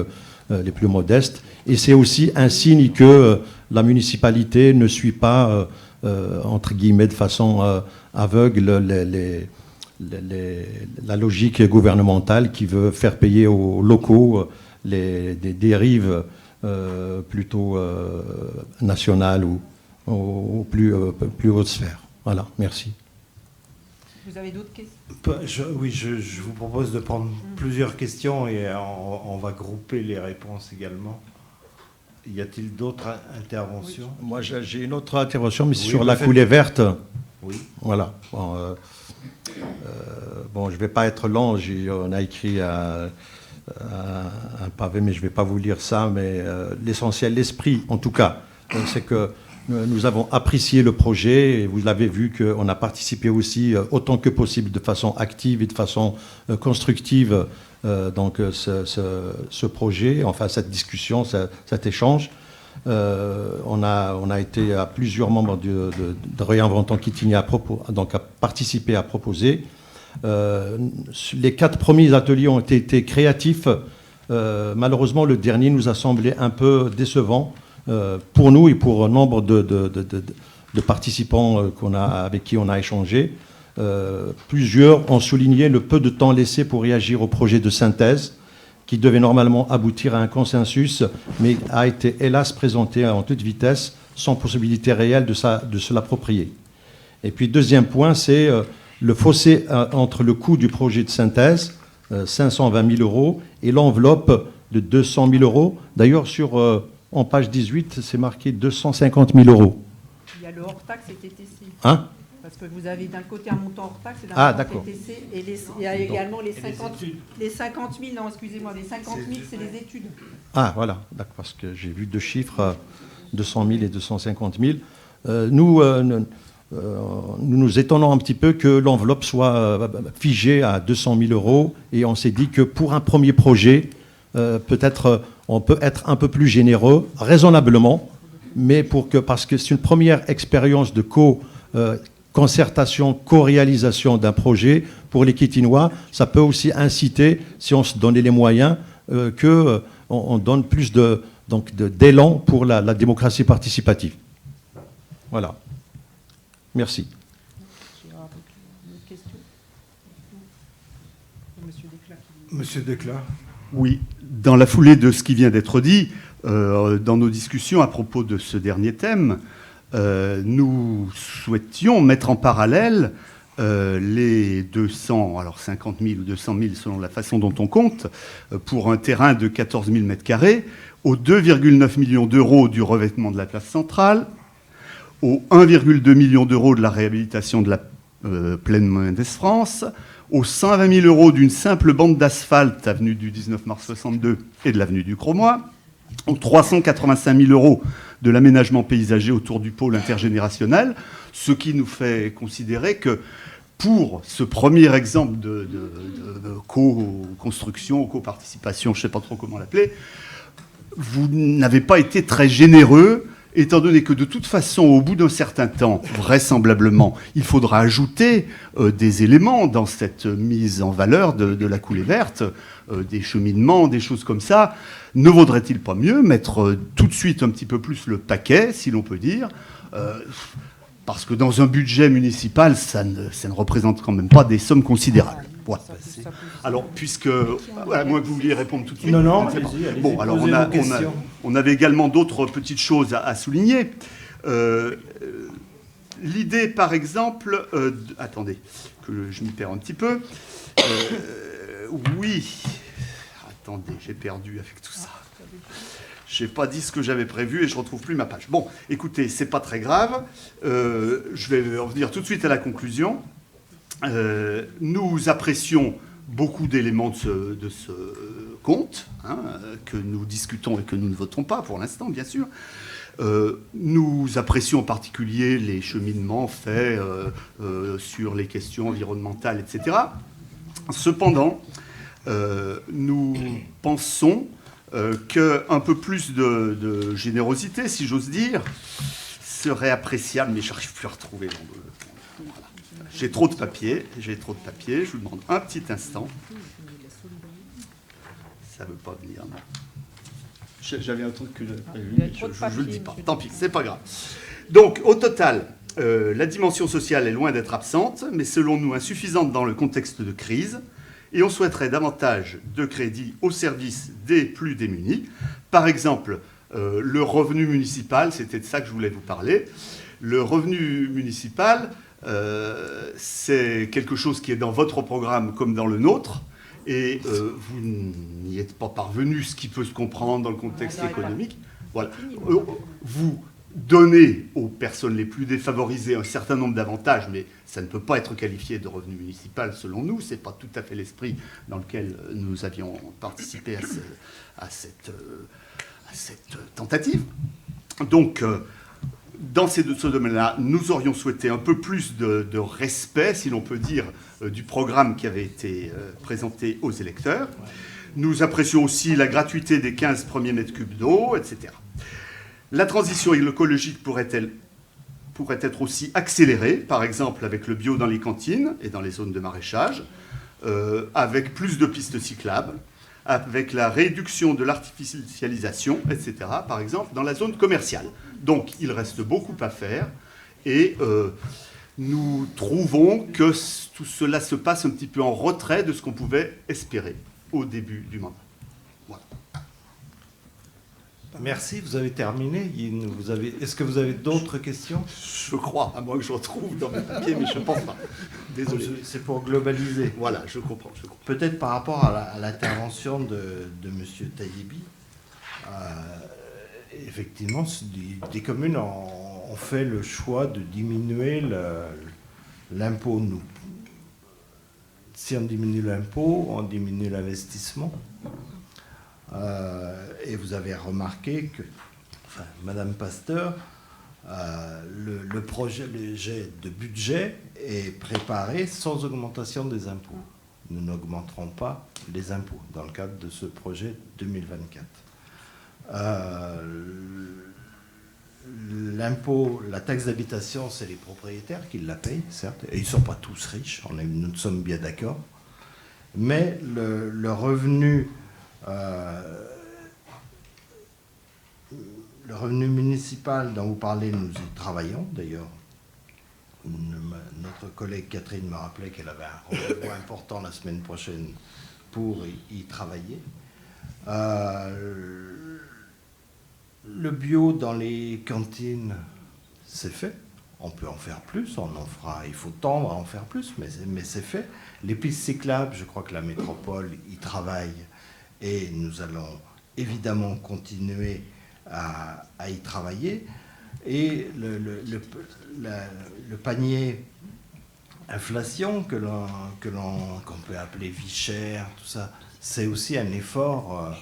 modestes. Et c'est aussi un signe que la municipalité ne suit pas, entre guillemets, de façon aveugle la logique gouvernementale qui veut faire payer aux locaux des dérives plutôt nationales ou aux plus hautes sphères. Voilà, merci. Vous avez d'autres questions? Oui, je vous propose de prendre plusieurs questions et on va grouper les réponses également. Y a-t-il d'autres interventions? Oui. Moi, j'ai une autre intervention, mais c'est sur la faites... coulée verte. Oui. Voilà. Bon, je ne vais pas être long. On a écrit un pavé, mais je ne vais pas vous lire ça. Mais l'essentiel, l'esprit, en tout cas, c'est que nous avons apprécié le projet. Et vous l'avez vu qu'on a participé aussi autant que possible, de façon active et de façon constructive, donc ce projet, enfin cette discussion, cet échange. On a été à plusieurs membres de Réinventons Quetigny donc à participer, à proposer. Les 4 premiers ateliers ont été créatifs. Malheureusement, le dernier nous a semblé un peu décevant pour nous et pour nombre de participants avec qui on a échangé. Plusieurs ont souligné le peu de temps laissé pour réagir au projet de synthèse, qui devait normalement aboutir à un consensus, mais a été hélas présenté en toute vitesse, sans possibilité réelle de se l'approprier. Et puis, deuxième point, c'est le fossé entre le coût du projet de synthèse, 520 000 €, et l'enveloppe de 200 000 €. D'ailleurs, en page 18, c'est marqué 250 000 €. Il y a le hors-taxe et TTC. Hein? Parce que vous avez d'un côté un montant hors-taxe et d'un montant TTC. Et il y a également les 50 000, non, excusez-moi, les 50 000, c'est les études. Ah, voilà, d'accord, parce que j'ai vu 2 chiffres, 200 000 et 250 000. Nous nous étonnons un petit peu que l'enveloppe soit figée à 200 000 €, et on s'est dit que pour un premier projet, peut-être on peut être un peu plus généreux, raisonnablement, mais parce que c'est une première expérience de concertation, co-réalisation d'un projet pour les Quétinois, ça peut aussi inciter, si on se donnait les moyens, qu'on donne plus d'élan pour la démocratie participative. Voilà. Merci. Monsieur Decla. Oui, dans la foulée de ce qui vient d'être dit, dans nos discussions à propos de ce dernier thème, nous souhaitions mettre en parallèle les 50 000 ou 200 000 selon la façon dont on compte, pour un terrain de 14 000 m², aux 2,9 millions d'euros du revêtement de la place centrale, aux 1,2 million d'euros de la réhabilitation de la plaine Mendès-France, aux 120 000 € d'une simple bande d'asphalte avenue du 19 mars 62 et de l'avenue du Cromois, aux 385 000 € de l'aménagement paysager autour du pôle intergénérationnel, ce qui nous fait considérer que pour ce premier exemple de co-construction, co-participation, je ne sais pas trop comment l'appeler, vous n'avez pas été très généreux, étant donné que de toute façon, au bout d'un certain temps, vraisemblablement, il faudra ajouter des éléments dans cette mise en valeur de la coulée verte, des cheminements, des choses comme ça. Ne vaudrait-il pas mieux mettre tout de suite un petit peu plus le paquet, si l'on peut dire, parce que dans un budget municipal, ça ne représente quand même pas des sommes considérables. Voilà. Alors, puisque, à moins que vous vouliez répondre tout de suite. Non, allez-y, bon, alors on avait également d'autres petites choses à souligner. L'idée, par exemple, attendez, que je m'y perds un petit peu. Oui, attendez, j'ai perdu avec tout ça. J'ai pas dit ce que j'avais prévu et je retrouve plus ma page. Bon, écoutez, c'est pas très grave. Je vais revenir tout de suite à la conclusion. Nous apprécions beaucoup d'éléments de ce compte, que nous discutons et que nous ne votons pas pour l'instant, bien sûr. Nous apprécions en particulier les cheminements faits sur les questions environnementales, etc. Cependant, nous pensons qu'un peu plus de générosité, si j'ose dire, serait appréciable, mais je n'arrive plus à retrouver. Voilà. J'ai trop de papier, je vous demande un petit instant. Ça ne veut pas venir, non. J'avais un truc que je ne le dis pas. Tant pis, c'est pas grave. Donc, au total, la dimension sociale est loin d'être absente, mais selon nous insuffisante dans le contexte de crise. Et on souhaiterait davantage de crédits au service des plus démunis. Par exemple, le revenu municipal, c'était de ça que je voulais vous parler. Le revenu municipal, c'est quelque chose qui est dans votre programme comme dans le nôtre. Et vous n'y êtes pas parvenu, ce qui peut se comprendre dans le contexte économique. Voilà. Vous donnez aux personnes les plus défavorisées un certain nombre d'avantages, mais ça ne peut pas être qualifié de revenu municipal selon nous. Ce n'est pas tout à fait l'esprit dans lequel nous avions participé à cette tentative. Donc, dans ce domaine-là, nous aurions souhaité un peu plus de respect, si l'on peut dire, du programme qui avait été présenté aux électeurs. Nous apprécions aussi la gratuité des 15 premiers mètres cubes d'eau, etc. La transition écologique pourrait être aussi accélérée, par exemple avec le bio dans les cantines et dans les zones de maraîchage, avec plus de pistes cyclables, avec la réduction de l'artificialisation, etc., par exemple, dans la zone commerciale. Donc, il reste beaucoup à faire et nous trouvons que tout cela se passe un petit peu en retrait de ce qu'on pouvait espérer au début du mandat. Voilà. Merci, vous avez terminé. Est-ce que vous avez d'autres questions? Je crois, à moins que je retrouve dans mes papiers, mais je ne pense pas. Désolé. C'est pour globaliser. Voilà, je comprends. Peut-être par rapport à l'intervention de M. Taïbi, effectivement, des communes ont fait le choix de diminuer l'impôt. Si on diminue l'impôt, on diminue l'investissement. Et vous avez remarqué que, Madame Pasteur, le projet de budget est préparé sans augmentation des impôts. Nous n'augmenterons pas les impôts dans le cadre de ce projet 2024. L'impôt, la taxe d'habitation, c'est les propriétaires qui la payent, certes, et ils ne sont pas tous riches, nous sommes bien d'accord. Mais le revenu municipal dont vous parlez, nous y travaillons d'ailleurs. Notre collègue Catherine me rappelait qu'elle avait un rendez-vous important la semaine prochaine pour y travailler. Le bio dans les cantines, c'est fait. On peut en faire plus, on en fera. Il faut tendre à en faire plus, mais c'est fait. Les pistes cyclables, je crois que la métropole y travaille et nous allons évidemment continuer à y travailler. Et le panier inflation qu'on peut appeler vie chère, tout ça, c'est aussi un effort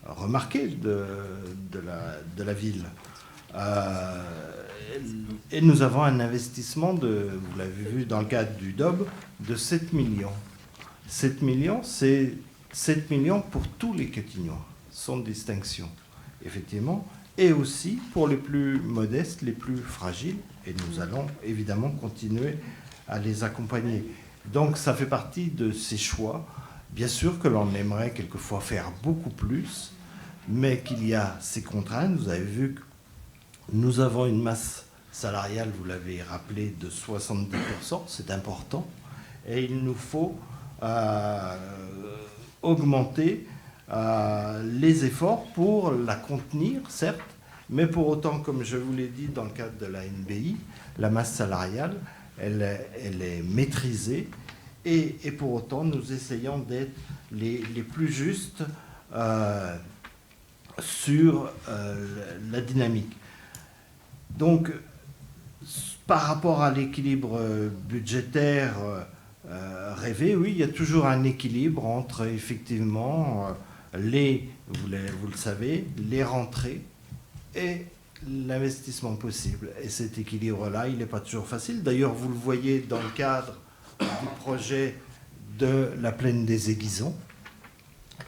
remarqué de la ville. Et nous avons un investissement vous l'avez vu dans le cadre du DOB, de 7 millions. 7 millions, c'est 7 millions pour tous les Catinois, sans distinction, effectivement, et aussi pour les plus modestes, les plus fragiles, et nous allons évidemment continuer à les accompagner. Donc ça fait partie de ces choix. Bien sûr que l'on aimerait quelquefois faire beaucoup plus, mais qu'il y a ces contraintes. Vous avez vu que nous avons une masse salariale, vous l'avez rappelé, de 70%, c'est important, et il nous faut augmenter les efforts pour la contenir, certes, mais pour autant, comme je vous l'ai dit dans le cadre de la NBI, la masse salariale, elle est maîtrisée, et pour autant, nous essayons d'être les plus justes sur la dynamique. Donc, par rapport à l'équilibre budgétaire rêvé, oui, il y a toujours un équilibre entre, effectivement, vous le savez, les rentrées et l'investissement possible. Et cet équilibre-là, il n'est pas toujours facile. D'ailleurs, vous le voyez dans le cadre du projet de la plaine des Aiguisons.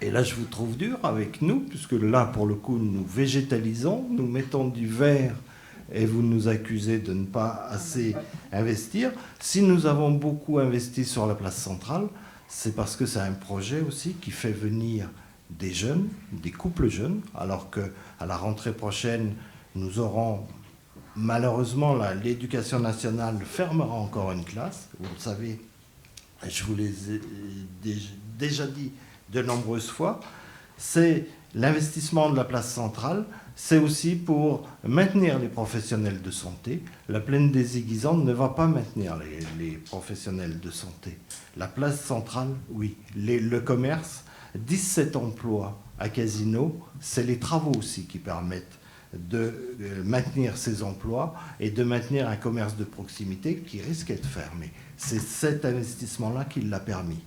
Et là, je vous trouve dur avec nous, puisque là, pour le coup, nous végétalisons, nous mettons du vert et vous nous accusez de ne pas assez investir. Si nous avons beaucoup investi sur la place centrale, c'est parce que c'est un projet aussi qui fait venir des jeunes, des couples jeunes, alors qu'à la rentrée prochaine, nous aurons, malheureusement, l'éducation nationale fermera encore une classe. Vous le savez, je vous l'ai déjà dit de nombreuses fois, c'est l'investissement de la place centrale, c'est aussi pour maintenir les professionnels de santé. La plaine des Aiguisons ne va pas maintenir les professionnels de santé. La place centrale, oui. Le commerce, 17 emplois à Casino, c'est les travaux aussi qui permettent de maintenir ces emplois et de maintenir un commerce de proximité qui risque d'être fermé. C'est cet investissement-là qui l'a permis.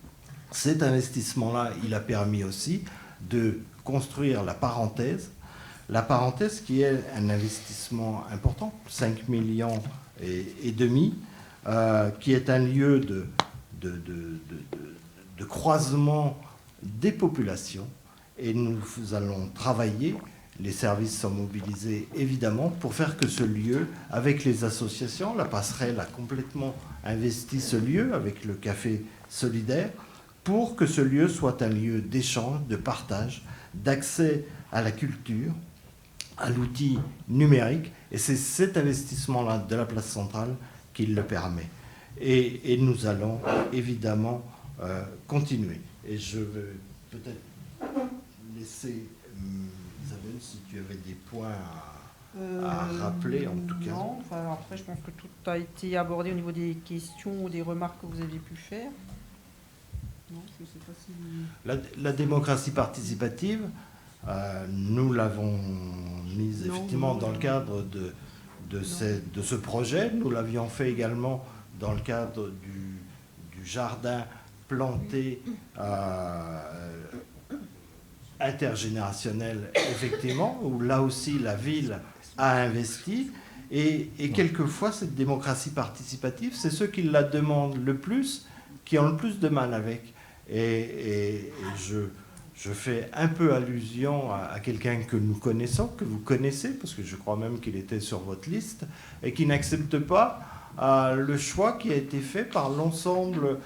Cet investissement-là, il a permis aussi de construire la parenthèse qui est un investissement important, 5 millions et demi, qui est un lieu de croisement des populations. Et nous allons travailler, les services sont mobilisés évidemment, pour faire que ce lieu, avec les associations, la passerelle a complètement investi ce lieu avec le café solidaire, pour que ce lieu soit un lieu d'échange, de partage, d'accès à la culture, à l'outil numérique. Et c'est cet investissement-là de la place centrale qui le permet. Et nous allons évidemment continuer. Et je veux peut-être laisser Isabelle, si tu avais des points à rappeler, en tout cas. Non, enfin, après, je pense que tout a été abordé au niveau des questions ou des remarques que vous avez pu faire. Non, je sais pas si... La démocratie participative, nous l'avons mise effectivement dans le cadre de ce projet. Nous l'avions fait également dans le cadre du jardin planté intergénérationnel, effectivement, où là aussi la ville a investi. Et quelquefois, cette démocratie participative, c'est ceux qui la demandent le plus, qui ont le plus de mal avec. Et je fais un peu allusion à quelqu'un que nous connaissons, que vous connaissez, parce que je crois même qu'il était sur votre liste, et qui n'accepte pas le choix qui a été fait par l'ensemble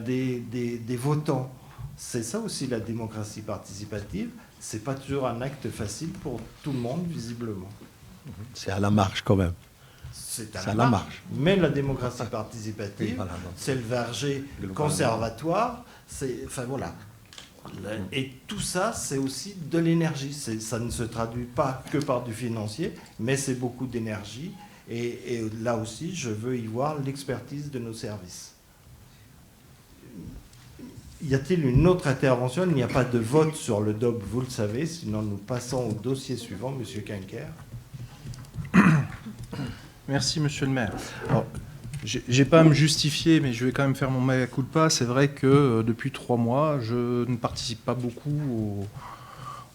des votants. C'est ça aussi la démocratie participative. C'est pas toujours un acte facile pour tout le monde, visiblement. C'est à la marge quand même. C'est à la marge. Mais la démocratie participative, voilà, c'est le verger conservatoire. Enfin voilà. Et tout ça, c'est aussi de l'énergie. Ça ne se traduit pas que par du financier, mais c'est beaucoup d'énergie. Et là aussi, je veux y voir l'expertise de nos services. Y a-t-il une autre intervention? Il n'y a pas de vote sur le DOB, vous le savez. Sinon, nous passons au dossier suivant, Monsieur Quinquer. Merci, monsieur le maire. Alors, je n'ai pas à me justifier, mais je vais quand même faire mon mea culpa. C'est vrai que depuis 3 mois, je ne participe pas beaucoup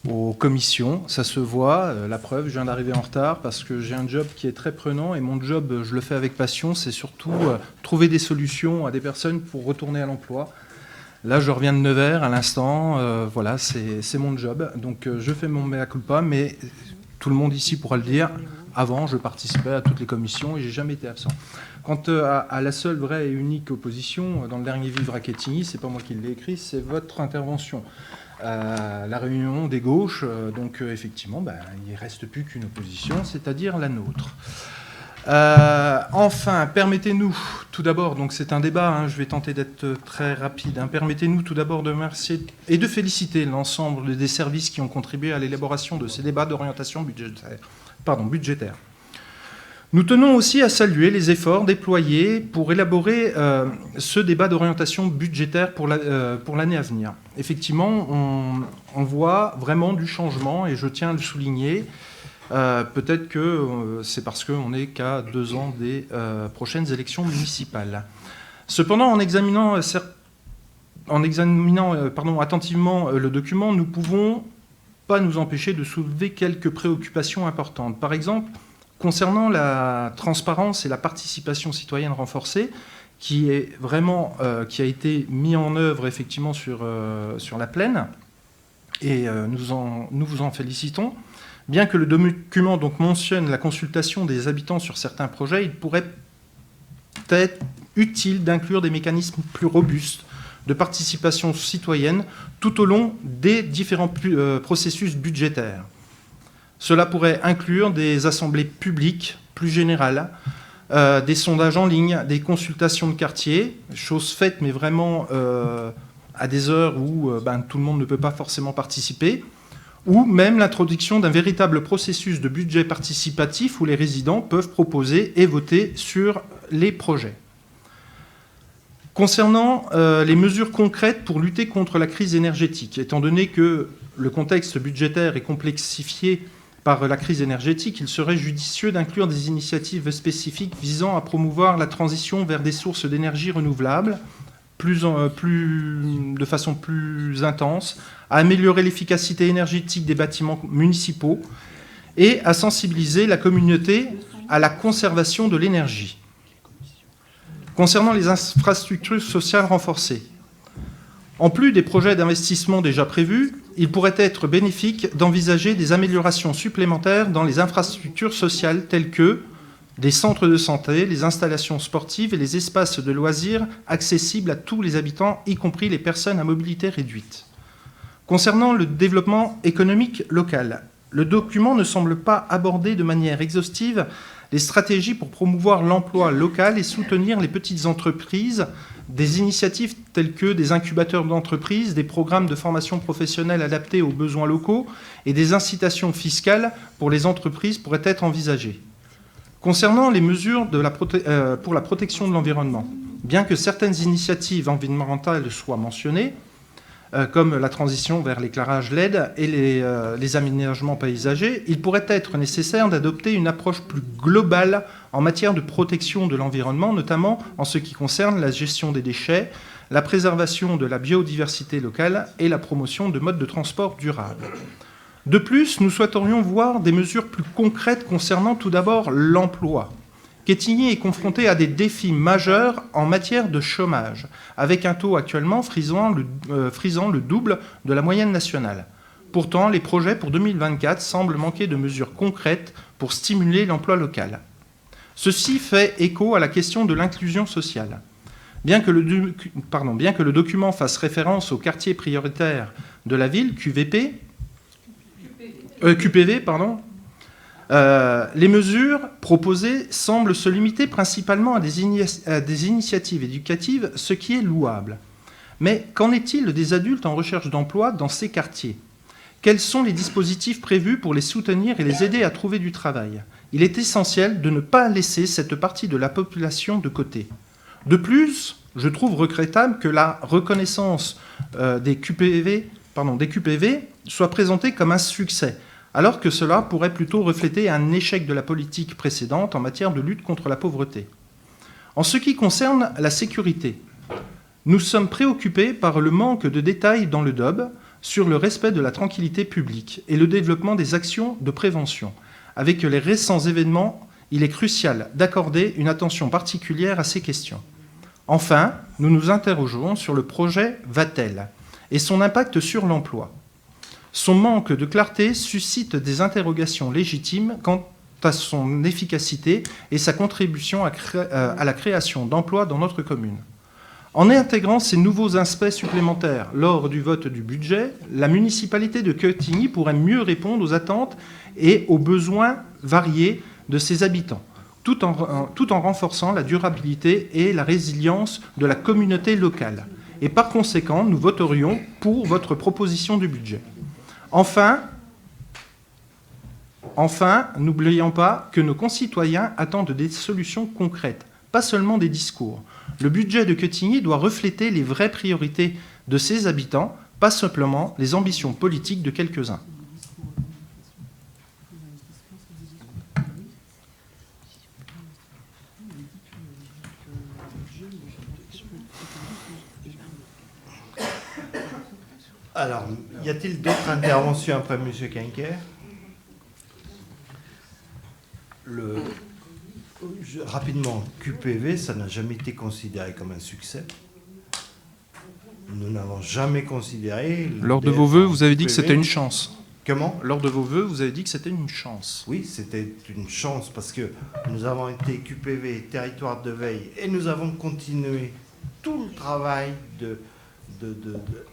aux commissions. Ça se voit. La preuve, je viens d'arriver en retard parce que j'ai un job qui est très prenant. Et mon job, je le fais avec passion. C'est surtout trouver des solutions à des personnes pour retourner à l'emploi. Là, je reviens de Nevers à l'instant. Voilà, c'est mon job. Donc, je fais mon mea culpa, mais tout le monde ici pourra le dire. Avant, je participais à toutes les commissions et j'ai jamais été absent. Quant à la seule vraie et unique opposition, dans le dernier livre à Quetigny, c'est pas moi qui l'ai écrit, c'est votre intervention. La réunion des gauches, donc effectivement, il ne reste plus qu'une opposition, c'est-à-dire la nôtre. Enfin, permettez-nous tout d'abord, donc c'est un débat, je vais tenter d'être très rapide, permettez-nous tout d'abord de remercier et de féliciter l'ensemble des services qui ont contribué à l'élaboration de ces débats d'orientation budgétaire. Nous tenons aussi à saluer les efforts déployés pour élaborer ce débat d'orientation budgétaire pour l'année à venir. Effectivement, on voit vraiment du changement, et je tiens à le souligner. Peut-être que c'est parce qu'on n'est qu'à 2 ans des prochaines élections municipales. Cependant, en examinant attentivement le document, nous ne pouvons pas nous empêcher de soulever quelques préoccupations importantes. Par exemple, concernant la transparence et la participation citoyenne renforcée, qui a été mis en œuvre effectivement sur la plaine, et nous vous en félicitons. Bien que le document donc mentionne la consultation des habitants sur certains projets, il pourrait être utile d'inclure des mécanismes plus robustes de participation citoyenne tout au long des différents processus budgétaires. Cela pourrait inclure des assemblées publiques plus générales, des sondages en ligne, des consultations de quartier, chose faite mais vraiment à des heures où tout le monde ne peut pas forcément participer, ou même l'introduction d'un véritable processus de budget participatif où les résidents peuvent proposer et voter sur les projets. Concernant les mesures concrètes pour lutter contre la crise énergétique, étant donné que le contexte budgétaire est complexifié par la crise énergétique, il serait judicieux d'inclure des initiatives spécifiques visant à promouvoir la transition vers des sources d'énergie renouvelables de façon plus intense, à améliorer l'efficacité énergétique des bâtiments municipaux et à sensibiliser la communauté à la conservation de l'énergie. Concernant les infrastructures sociales renforcées, en plus des projets d'investissement déjà prévus, il pourrait être bénéfique d'envisager des améliorations supplémentaires dans les infrastructures sociales telles que des centres de santé, les installations sportives et les espaces de loisirs accessibles à tous les habitants, y compris les personnes à mobilité réduite. Concernant le développement économique local, le document ne semble pas aborder de manière exhaustive les stratégies pour promouvoir l'emploi local et soutenir les petites entreprises, des initiatives telles que des incubateurs d'entreprises, des programmes de formation professionnelle adaptés aux besoins locaux et des incitations fiscales pour les entreprises pourraient être envisagées. Concernant les mesures pour la protection de l'environnement, bien que certaines initiatives environnementales soient mentionnées, comme la transition vers l'éclairage LED et les aménagements paysagers, il pourrait être nécessaire d'adopter une approche plus globale en matière de protection de l'environnement, notamment en ce qui concerne la gestion des déchets, la préservation de la biodiversité locale et la promotion de modes de transport durables. De plus, nous souhaiterions voir des mesures plus concrètes concernant tout d'abord l'emploi. Quetigny est confronté à des défis majeurs en matière de chômage, avec un taux actuellement frisant le double de la moyenne nationale. Pourtant, les projets pour 2024 semblent manquer de mesures concrètes pour stimuler l'emploi local. Ceci fait écho à la question de l'inclusion sociale. Bien que le document fasse référence aux quartiers prioritaires de la ville, QPV, les mesures proposées semblent se limiter principalement à des initiatives éducatives, ce qui est louable. Mais qu'en est-il des adultes en recherche d'emploi dans ces quartiers ? Quels sont les dispositifs prévus pour les soutenir et les aider à trouver du travail ? Il est essentiel de ne pas laisser cette partie de la population de côté. De plus, je trouve regrettable que la reconnaissance des QPV soit présentée comme un succès, alors que cela pourrait plutôt refléter un échec de la politique précédente en matière de lutte contre la pauvreté. En ce qui concerne la sécurité, nous sommes préoccupés par le manque de détails dans le DOB sur le respect de la tranquillité publique et le développement des actions de prévention. Avec les récents événements, il est crucial d'accorder une attention particulière à ces questions. Enfin, nous nous interrogeons sur le projet Vatel et son impact sur l'emploi. Son manque de clarté suscite des interrogations légitimes quant à son efficacité et sa contribution à la création d'emplois dans notre commune. En intégrant ces nouveaux aspects supplémentaires lors du vote du budget, la municipalité de Quetigny pourrait mieux répondre aux attentes et aux besoins variés de ses habitants, tout en renforçant la durabilité et la résilience de la communauté locale. Et par conséquent, nous voterions pour votre proposition de budget. Enfin, Enfin, n'oublions pas que nos concitoyens attendent des solutions concrètes, pas seulement des discours. Le budget de Quetigny doit refléter les vraies priorités de ses habitants, pas simplement les ambitions politiques de quelques-uns. Alors, y a-t-il d'autres interventions après M. Quinquer? Rapidement, QPV, ça n'a jamais été considéré comme un succès. Nous n'avons jamais considéré... Lors de vos vœux, vous avez dit que c'était une chance. Comment? Lors de vos vœux, vous avez dit que c'était une chance. Oui, c'était une chance parce que nous avons été QPV, territoire de veille, et nous avons continué tout le travail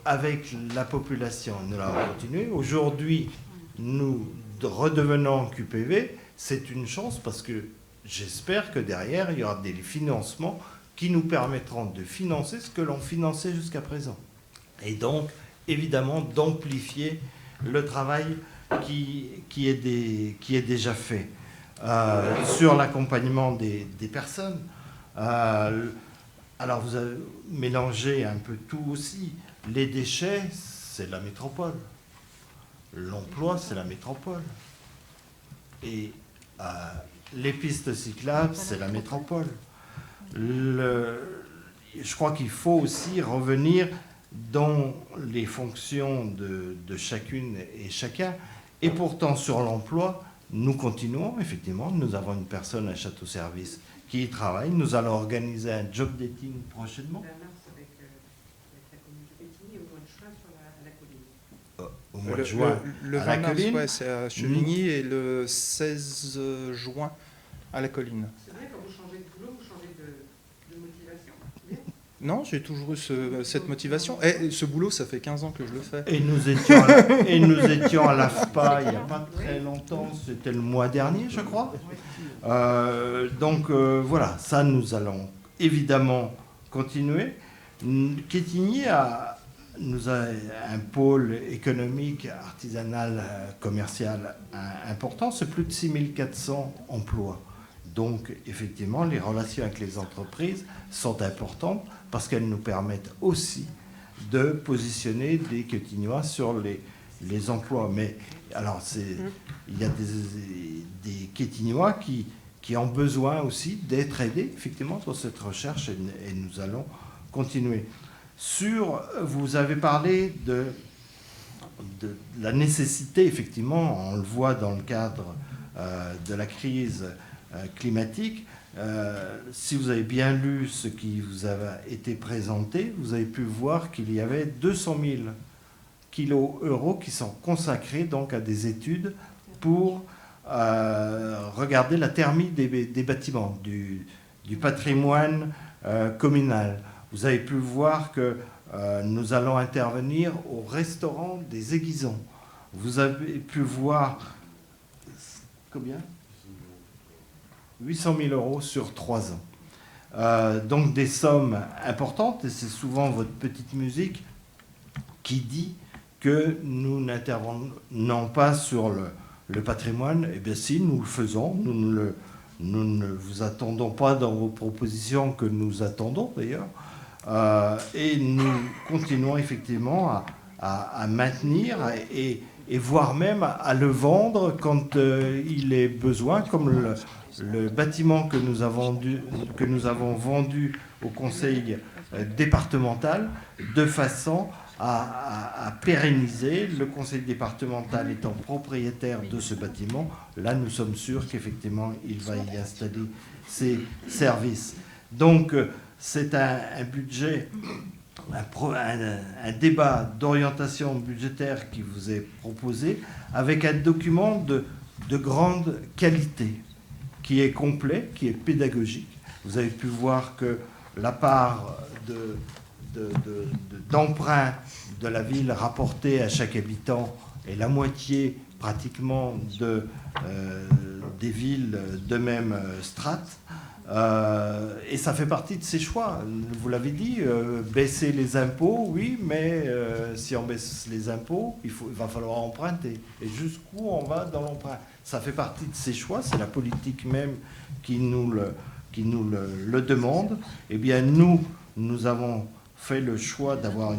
avec la population. Nous l'avons continué. Aujourd'hui, nous redevenons QPV. C'est une chance parce que j'espère que derrière, il y aura des financements qui nous permettront de financer ce que l'on finançait jusqu'à présent. Et donc, évidemment, d'amplifier le travail qui est déjà fait sur l'accompagnement des personnes. Alors, vous avez mélangé un peu tout aussi. Les déchets, c'est la métropole. L'emploi, c'est la métropole. Et les pistes cyclables, c'est la métropole. Je crois qu'il faut aussi revenir dans les fonctions de chacune et chacun. Et pourtant, sur l'emploi, nous continuons, effectivement. Nous avons une personne à Château-Service qui y travaille. Nous allons organiser un job dating prochainement. Au mois de juin, le à 20 la mars, Colline. ouais, c'est à Chevigny, et le 16 juin à la Colline. C'est vrai, quand vous changez de boulot, vous changez de motivation. Non, j'ai toujours eu cette motivation. Et ce boulot, ça fait 15 ans que je le fais. Et nous étions à l'AFPA il n'y a pas très longtemps, c'était le mois dernier, je crois. Donc voilà, ça nous allons évidemment continuer. Quetigny nous a un pôle économique, artisanal, commercial important, c'est plus de 6400 emplois. Donc effectivement, les relations avec les entreprises sont importantes parce qu'elles nous permettent aussi de positionner des Quetignois sur les emplois. Mais alors, il y a des Quetignois qui ont besoin aussi d'être aidés, effectivement, dans cette recherche, et nous allons continuer. Vous avez parlé de la nécessité, effectivement, on le voit dans le cadre de la crise climatique. Si vous avez bien lu ce qui vous a été présenté, vous avez pu voir qu'il y avait 200 000 €, qui sont consacrés donc à des études pour regarder la thermie des bâtiments, du patrimoine communal. Vous avez pu voir que nous allons intervenir au restaurant des Aiguisons. Vous avez pu voir combien ? 800 000 € sur 3 ans. Donc des sommes importantes, et c'est souvent votre petite musique qui dit que nous n'intervenons pas sur le patrimoine. Eh bien si, nous le faisons. Nous ne vous attendons pas dans vos propositions que nous attendons d'ailleurs. Et nous continuons effectivement à maintenir et voire même à le vendre quand il est besoin, comme le bâtiment que nous avons vendu au conseil départemental, de façon à pérenniser, le conseil départemental étant propriétaire de ce bâtiment. Là, nous sommes sûrs qu'effectivement, il va y installer ses services. Donc, c'est un budget, un débat d'orientation budgétaire qui vous est proposé, avec un document de grande qualité, qui est complet, qui est pédagogique. Vous avez pu voir que la part d'emprunt de la ville rapportée à chaque habitant est la moitié pratiquement des villes de même strate. Et ça fait partie de ses choix. Vous l'avez dit, baisser les impôts, oui, mais si on baisse les impôts, il va falloir emprunter. Et jusqu'où on va dans l'emprunt? Ça fait partie de ses choix, c'est la politique même qui nous le demande. Eh bien, nous avons fait le choix d'avoir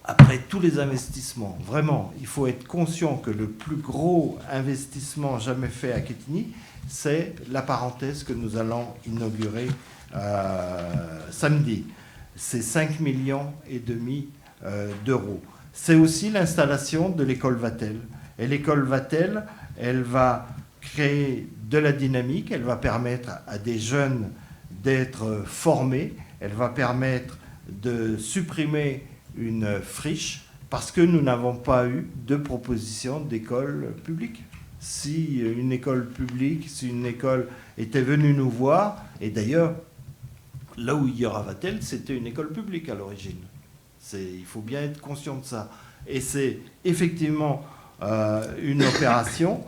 après tous les investissements, vraiment, il faut être conscient que le plus gros investissement jamais fait à Quetigny, c'est la parenthèse que nous allons inaugurer samedi. C'est 5,5 millions d'euros. C'est aussi l'installation de l'école Vatel. Et l'école Vatel, elle va créer de la dynamique, elle va permettre à des jeunes d'être formés, elle va permettre de supprimer une friche parce que nous n'avons pas eu de proposition d'école publique. Si une école publique, si une école était venue nous voir, et d'ailleurs, là où il y aura Vatel, c'était une école publique à l'origine. Il faut bien être conscient de ça. Et c'est effectivement une opération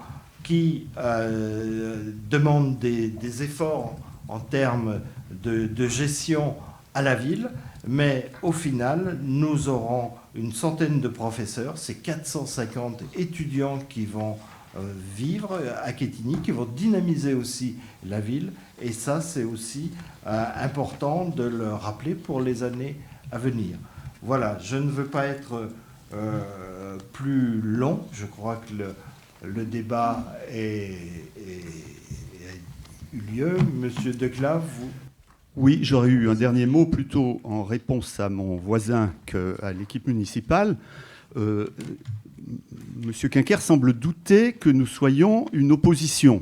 qui demande des efforts en termes de gestion à la ville, mais au final, nous aurons une centaine de professeurs, c'est 450 étudiants qui vont vivre à Quetigny, qui vont dynamiser aussi la ville, et ça, c'est aussi important de le rappeler pour les années à venir. Voilà, je ne veux pas être plus long, je crois que le débat a eu lieu. Monsieur Declave, vous... Oui, j'aurais eu un dernier mot plutôt en réponse à mon voisin qu'à l'équipe municipale. Monsieur Quinquer semble douter que nous soyons une opposition.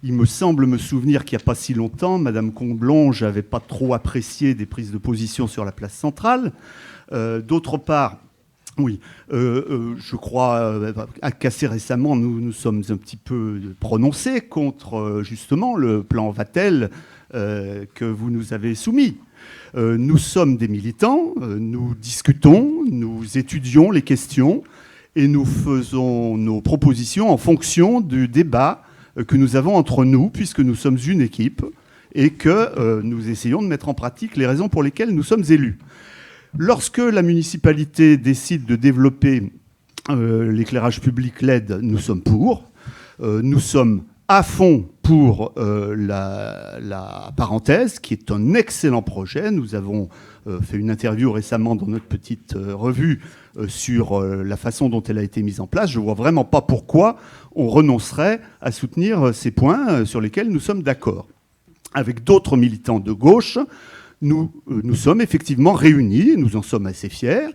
Il me semble me souvenir qu'il n'y a pas si longtemps, Madame Comblonge n'avait pas trop apprécié des prises de position sur la place centrale. D'autre part, oui, je crois qu'assez récemment, nous sommes un petit peu prononcés contre justement le plan Vatel que vous nous avez soumis. Nous sommes des militants, nous discutons, nous étudions les questions et nous faisons nos propositions en fonction du débat que nous avons entre nous, puisque nous sommes une équipe et que nous essayons de mettre en pratique les raisons pour lesquelles nous sommes élus. Lorsque la municipalité décide de développer l'éclairage public LED, nous sommes pour. Nous sommes à fond pour la parenthèse, qui est un excellent projet. Nous avons fait une interview récemment dans notre petite revue sur la façon dont elle a été mise en place. Je ne vois vraiment pas pourquoi on renoncerait à soutenir ces points sur lesquels nous sommes d'accord. Avec d'autres militants de gauche, nous sommes effectivement réunis, et nous en sommes assez fiers.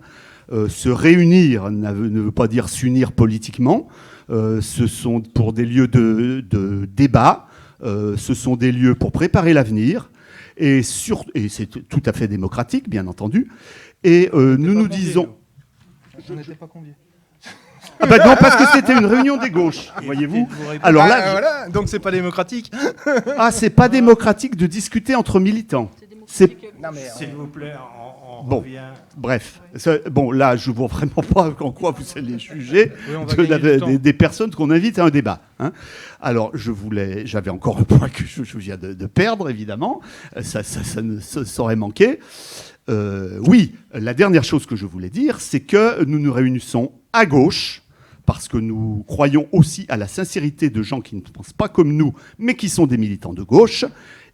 Se réunir ne veut pas dire s'unir politiquement. Ce sont pour des lieux de débat, ce sont des lieux pour préparer l'avenir, et c'est tout à fait démocratique, bien entendu. Et nous disons... Je n'étais pas convié. Ah ben non, parce que c'était une réunion des gauches, voyez-vous. Alors là, voilà, donc c'est pas démocratique. Ah, c'est pas démocratique de discuter entre militants. S'il vous plaît, on bon, revient... Bref. Bon, là, je ne vois vraiment pas en quoi vous allez juger des personnes qu'on invite à un débat. Hein. Alors, j'avais encore un point que je viens de perdre, évidemment. Ça ne saurait manquer. Oui, la dernière chose que je voulais dire, c'est que nous nous réunissons à gauche, parce que nous croyons aussi à la sincérité de gens qui ne pensent pas comme nous, mais qui sont des militants de gauche.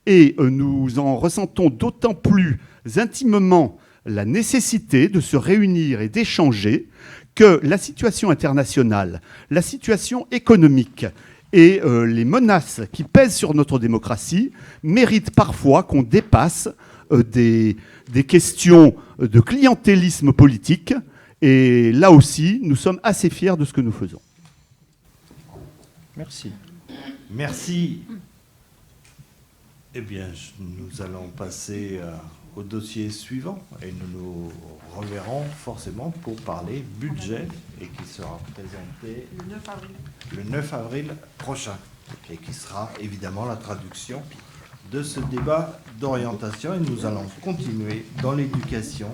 Et nous en ressentons d'autant plus intimement la nécessité de se réunir et d'échanger que la situation internationale, la situation économique et les menaces qui pèsent sur notre démocratie méritent parfois qu'on dépasse des questions de clientélisme politique. Et là aussi, nous sommes assez fiers de ce que nous faisons. Merci. Merci. Eh bien, nous allons passer au dossier suivant et nous nous reverrons forcément pour parler budget et qui sera présenté le 9 avril prochain et qui sera évidemment la traduction de ce débat d'orientation. Et nous allons continuer dans l'éducation,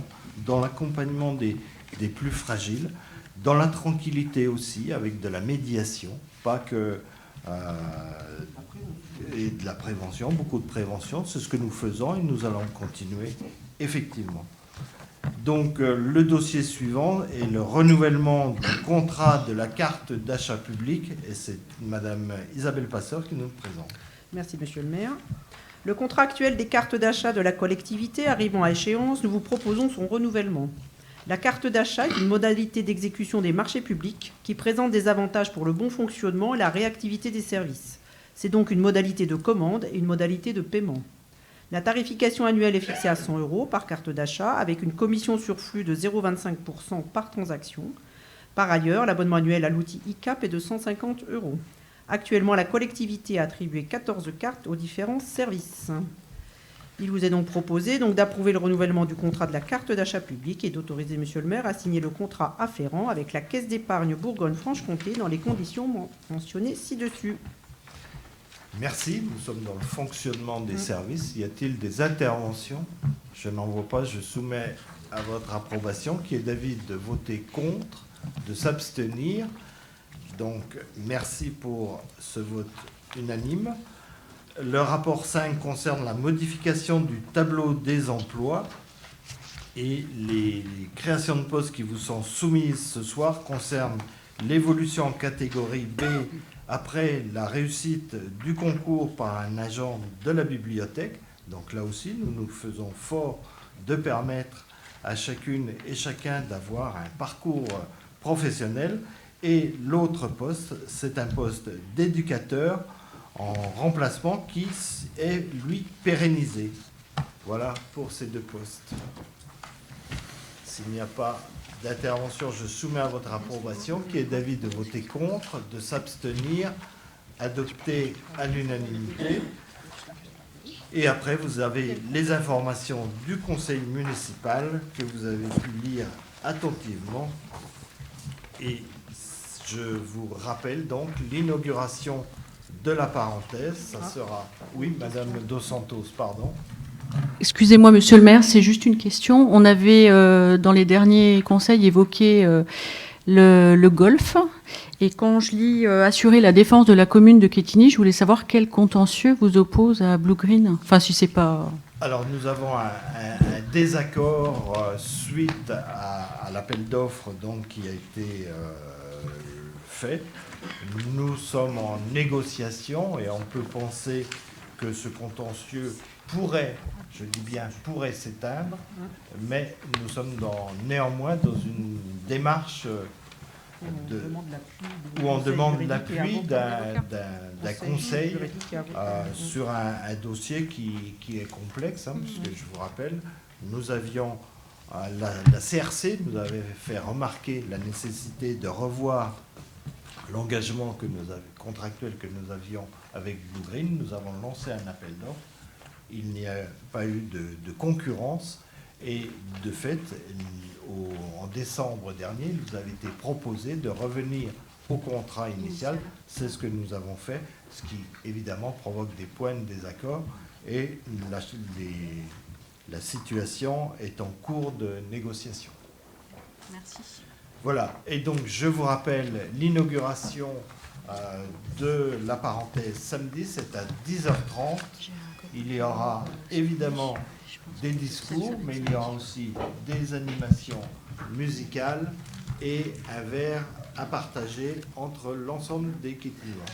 dans l'accompagnement des plus fragiles dans la tranquillité aussi, avec de la médiation, pas que... et de la prévention, beaucoup de prévention. C'est ce que nous faisons et nous allons continuer, effectivement. Donc, le dossier suivant est le renouvellement du contrat de la carte d'achat public. Et c'est Madame Isabelle Passeur qui nous le présente. Merci, Monsieur le maire. Le contrat actuel des cartes d'achat de la collectivité arrivant à échéance, nous vous proposons son renouvellement. La carte d'achat est une modalité d'exécution des marchés publics qui présente des avantages pour le bon fonctionnement et la réactivité des services. C'est donc une modalité de commande et une modalité de paiement. La tarification annuelle est fixée à 100 € par carte d'achat avec une commission sur flux de 0,25% par transaction. Par ailleurs, l'abonnement annuel à l'outil ICAP est de 150 €. Actuellement, la collectivité a attribué 14 cartes aux différents services. Il vous est donc proposé d'approuver le renouvellement du contrat de la carte d'achat public et d'autoriser Monsieur le maire à signer le contrat afférent avec la Caisse d'épargne Bourgogne-Franche-Comté dans les conditions mentionnées ci-dessus. Merci. Nous sommes dans le fonctionnement des services. Y a-t-il des interventions? Je n'en vois pas. Je soumets à votre approbation qui est d'avis de voter contre, de s'abstenir. Donc, merci pour ce vote unanime. Le rapport 5 concerne la modification du tableau des emplois et les créations de postes qui vous sont soumises ce soir concernent l'évolution en catégorie B après la réussite du concours par un agent de la bibliothèque. Donc là aussi, nous nous faisons fort de permettre à chacune et chacun d'avoir un parcours professionnel. Et l'autre poste, c'est un poste d'éducateur en remplacement qui est, lui, pérennisé. Voilà pour ces deux postes. S'il n'y a pas d'intervention, je soumets à votre approbation qui est d'avis de voter contre, de s'abstenir, adopté à l'unanimité. Et après, vous avez les informations du conseil municipal que vous avez pu lire attentivement. Et je vous rappelle donc l'inauguration de la parenthèse. Ça sera... Oui, Madame Dos Santos, pardon. Excusez-moi, Monsieur le maire, c'est juste une question. On avait, dans les derniers conseils, évoqué le golf. Et quand je lis assurer la défense de la commune de Quetigny, je voulais savoir quel contentieux vous oppose à Blue Green. Enfin, si c'est pas... Alors, nous avons un désaccord suite à l'appel d'offres donc, qui a été fait. Nous sommes en négociation et on peut penser que ce contentieux pourrait, je dis bien pourrait s'éteindre, mais nous sommes néanmoins dans une démarche où on demande l'appui d'un conseil sur un dossier qui est complexe, hein, parce que je vous rappelle, nous avions la CRC nous avait fait remarquer la nécessité de revoir l'engagement contractuel que nous avions avec Blue Green. Nous avons lancé un appel d'offres. Il n'y a pas eu de concurrence et de fait, en décembre dernier, il nous avait été proposé de revenir au contrat initial. C'est ce que nous avons fait, ce qui évidemment provoque des points de désaccord et la situation est en cours de négociation. Merci. Voilà, et donc je vous rappelle l'inauguration de la parenthèse samedi, c'est à 10h30. Il y aura évidemment des discours, mais il y aura aussi des animations musicales et un verre à partager entre l'ensemble des Quetignois.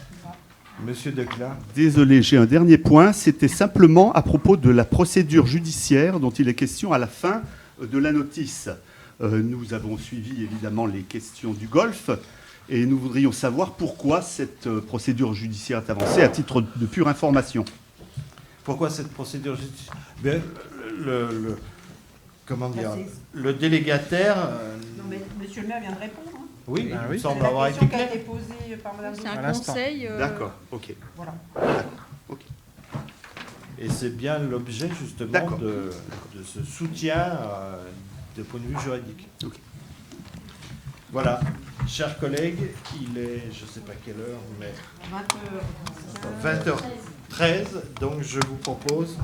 Monsieur Declin. Désolé, j'ai un dernier point. C'était simplement à propos de la procédure judiciaire dont il est question à la fin de la notice. Nous avons suivi évidemment les questions du golf et nous voudrions savoir pourquoi cette procédure judiciaire est avancée à titre de pure information. Pourquoi cette procédure judiciaire? Comment dire, le délégataire... Non, mais Monsieur le maire vient de répondre. Hein. Oui, il me C'est semble la avoir question été qui a clair. été posée par Madame C'est un Doucet. conseil... D'accord, ok. Voilà. D'accord, ok. Et c'est bien l'objet justement de ce soutien de point de vue juridique. Okay. Voilà, chers collègues, il est, je ne sais pas quelle heure, mais 20h13, donc je vous propose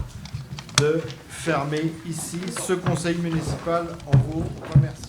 de fermer ici ce conseil municipal en vous remerciant.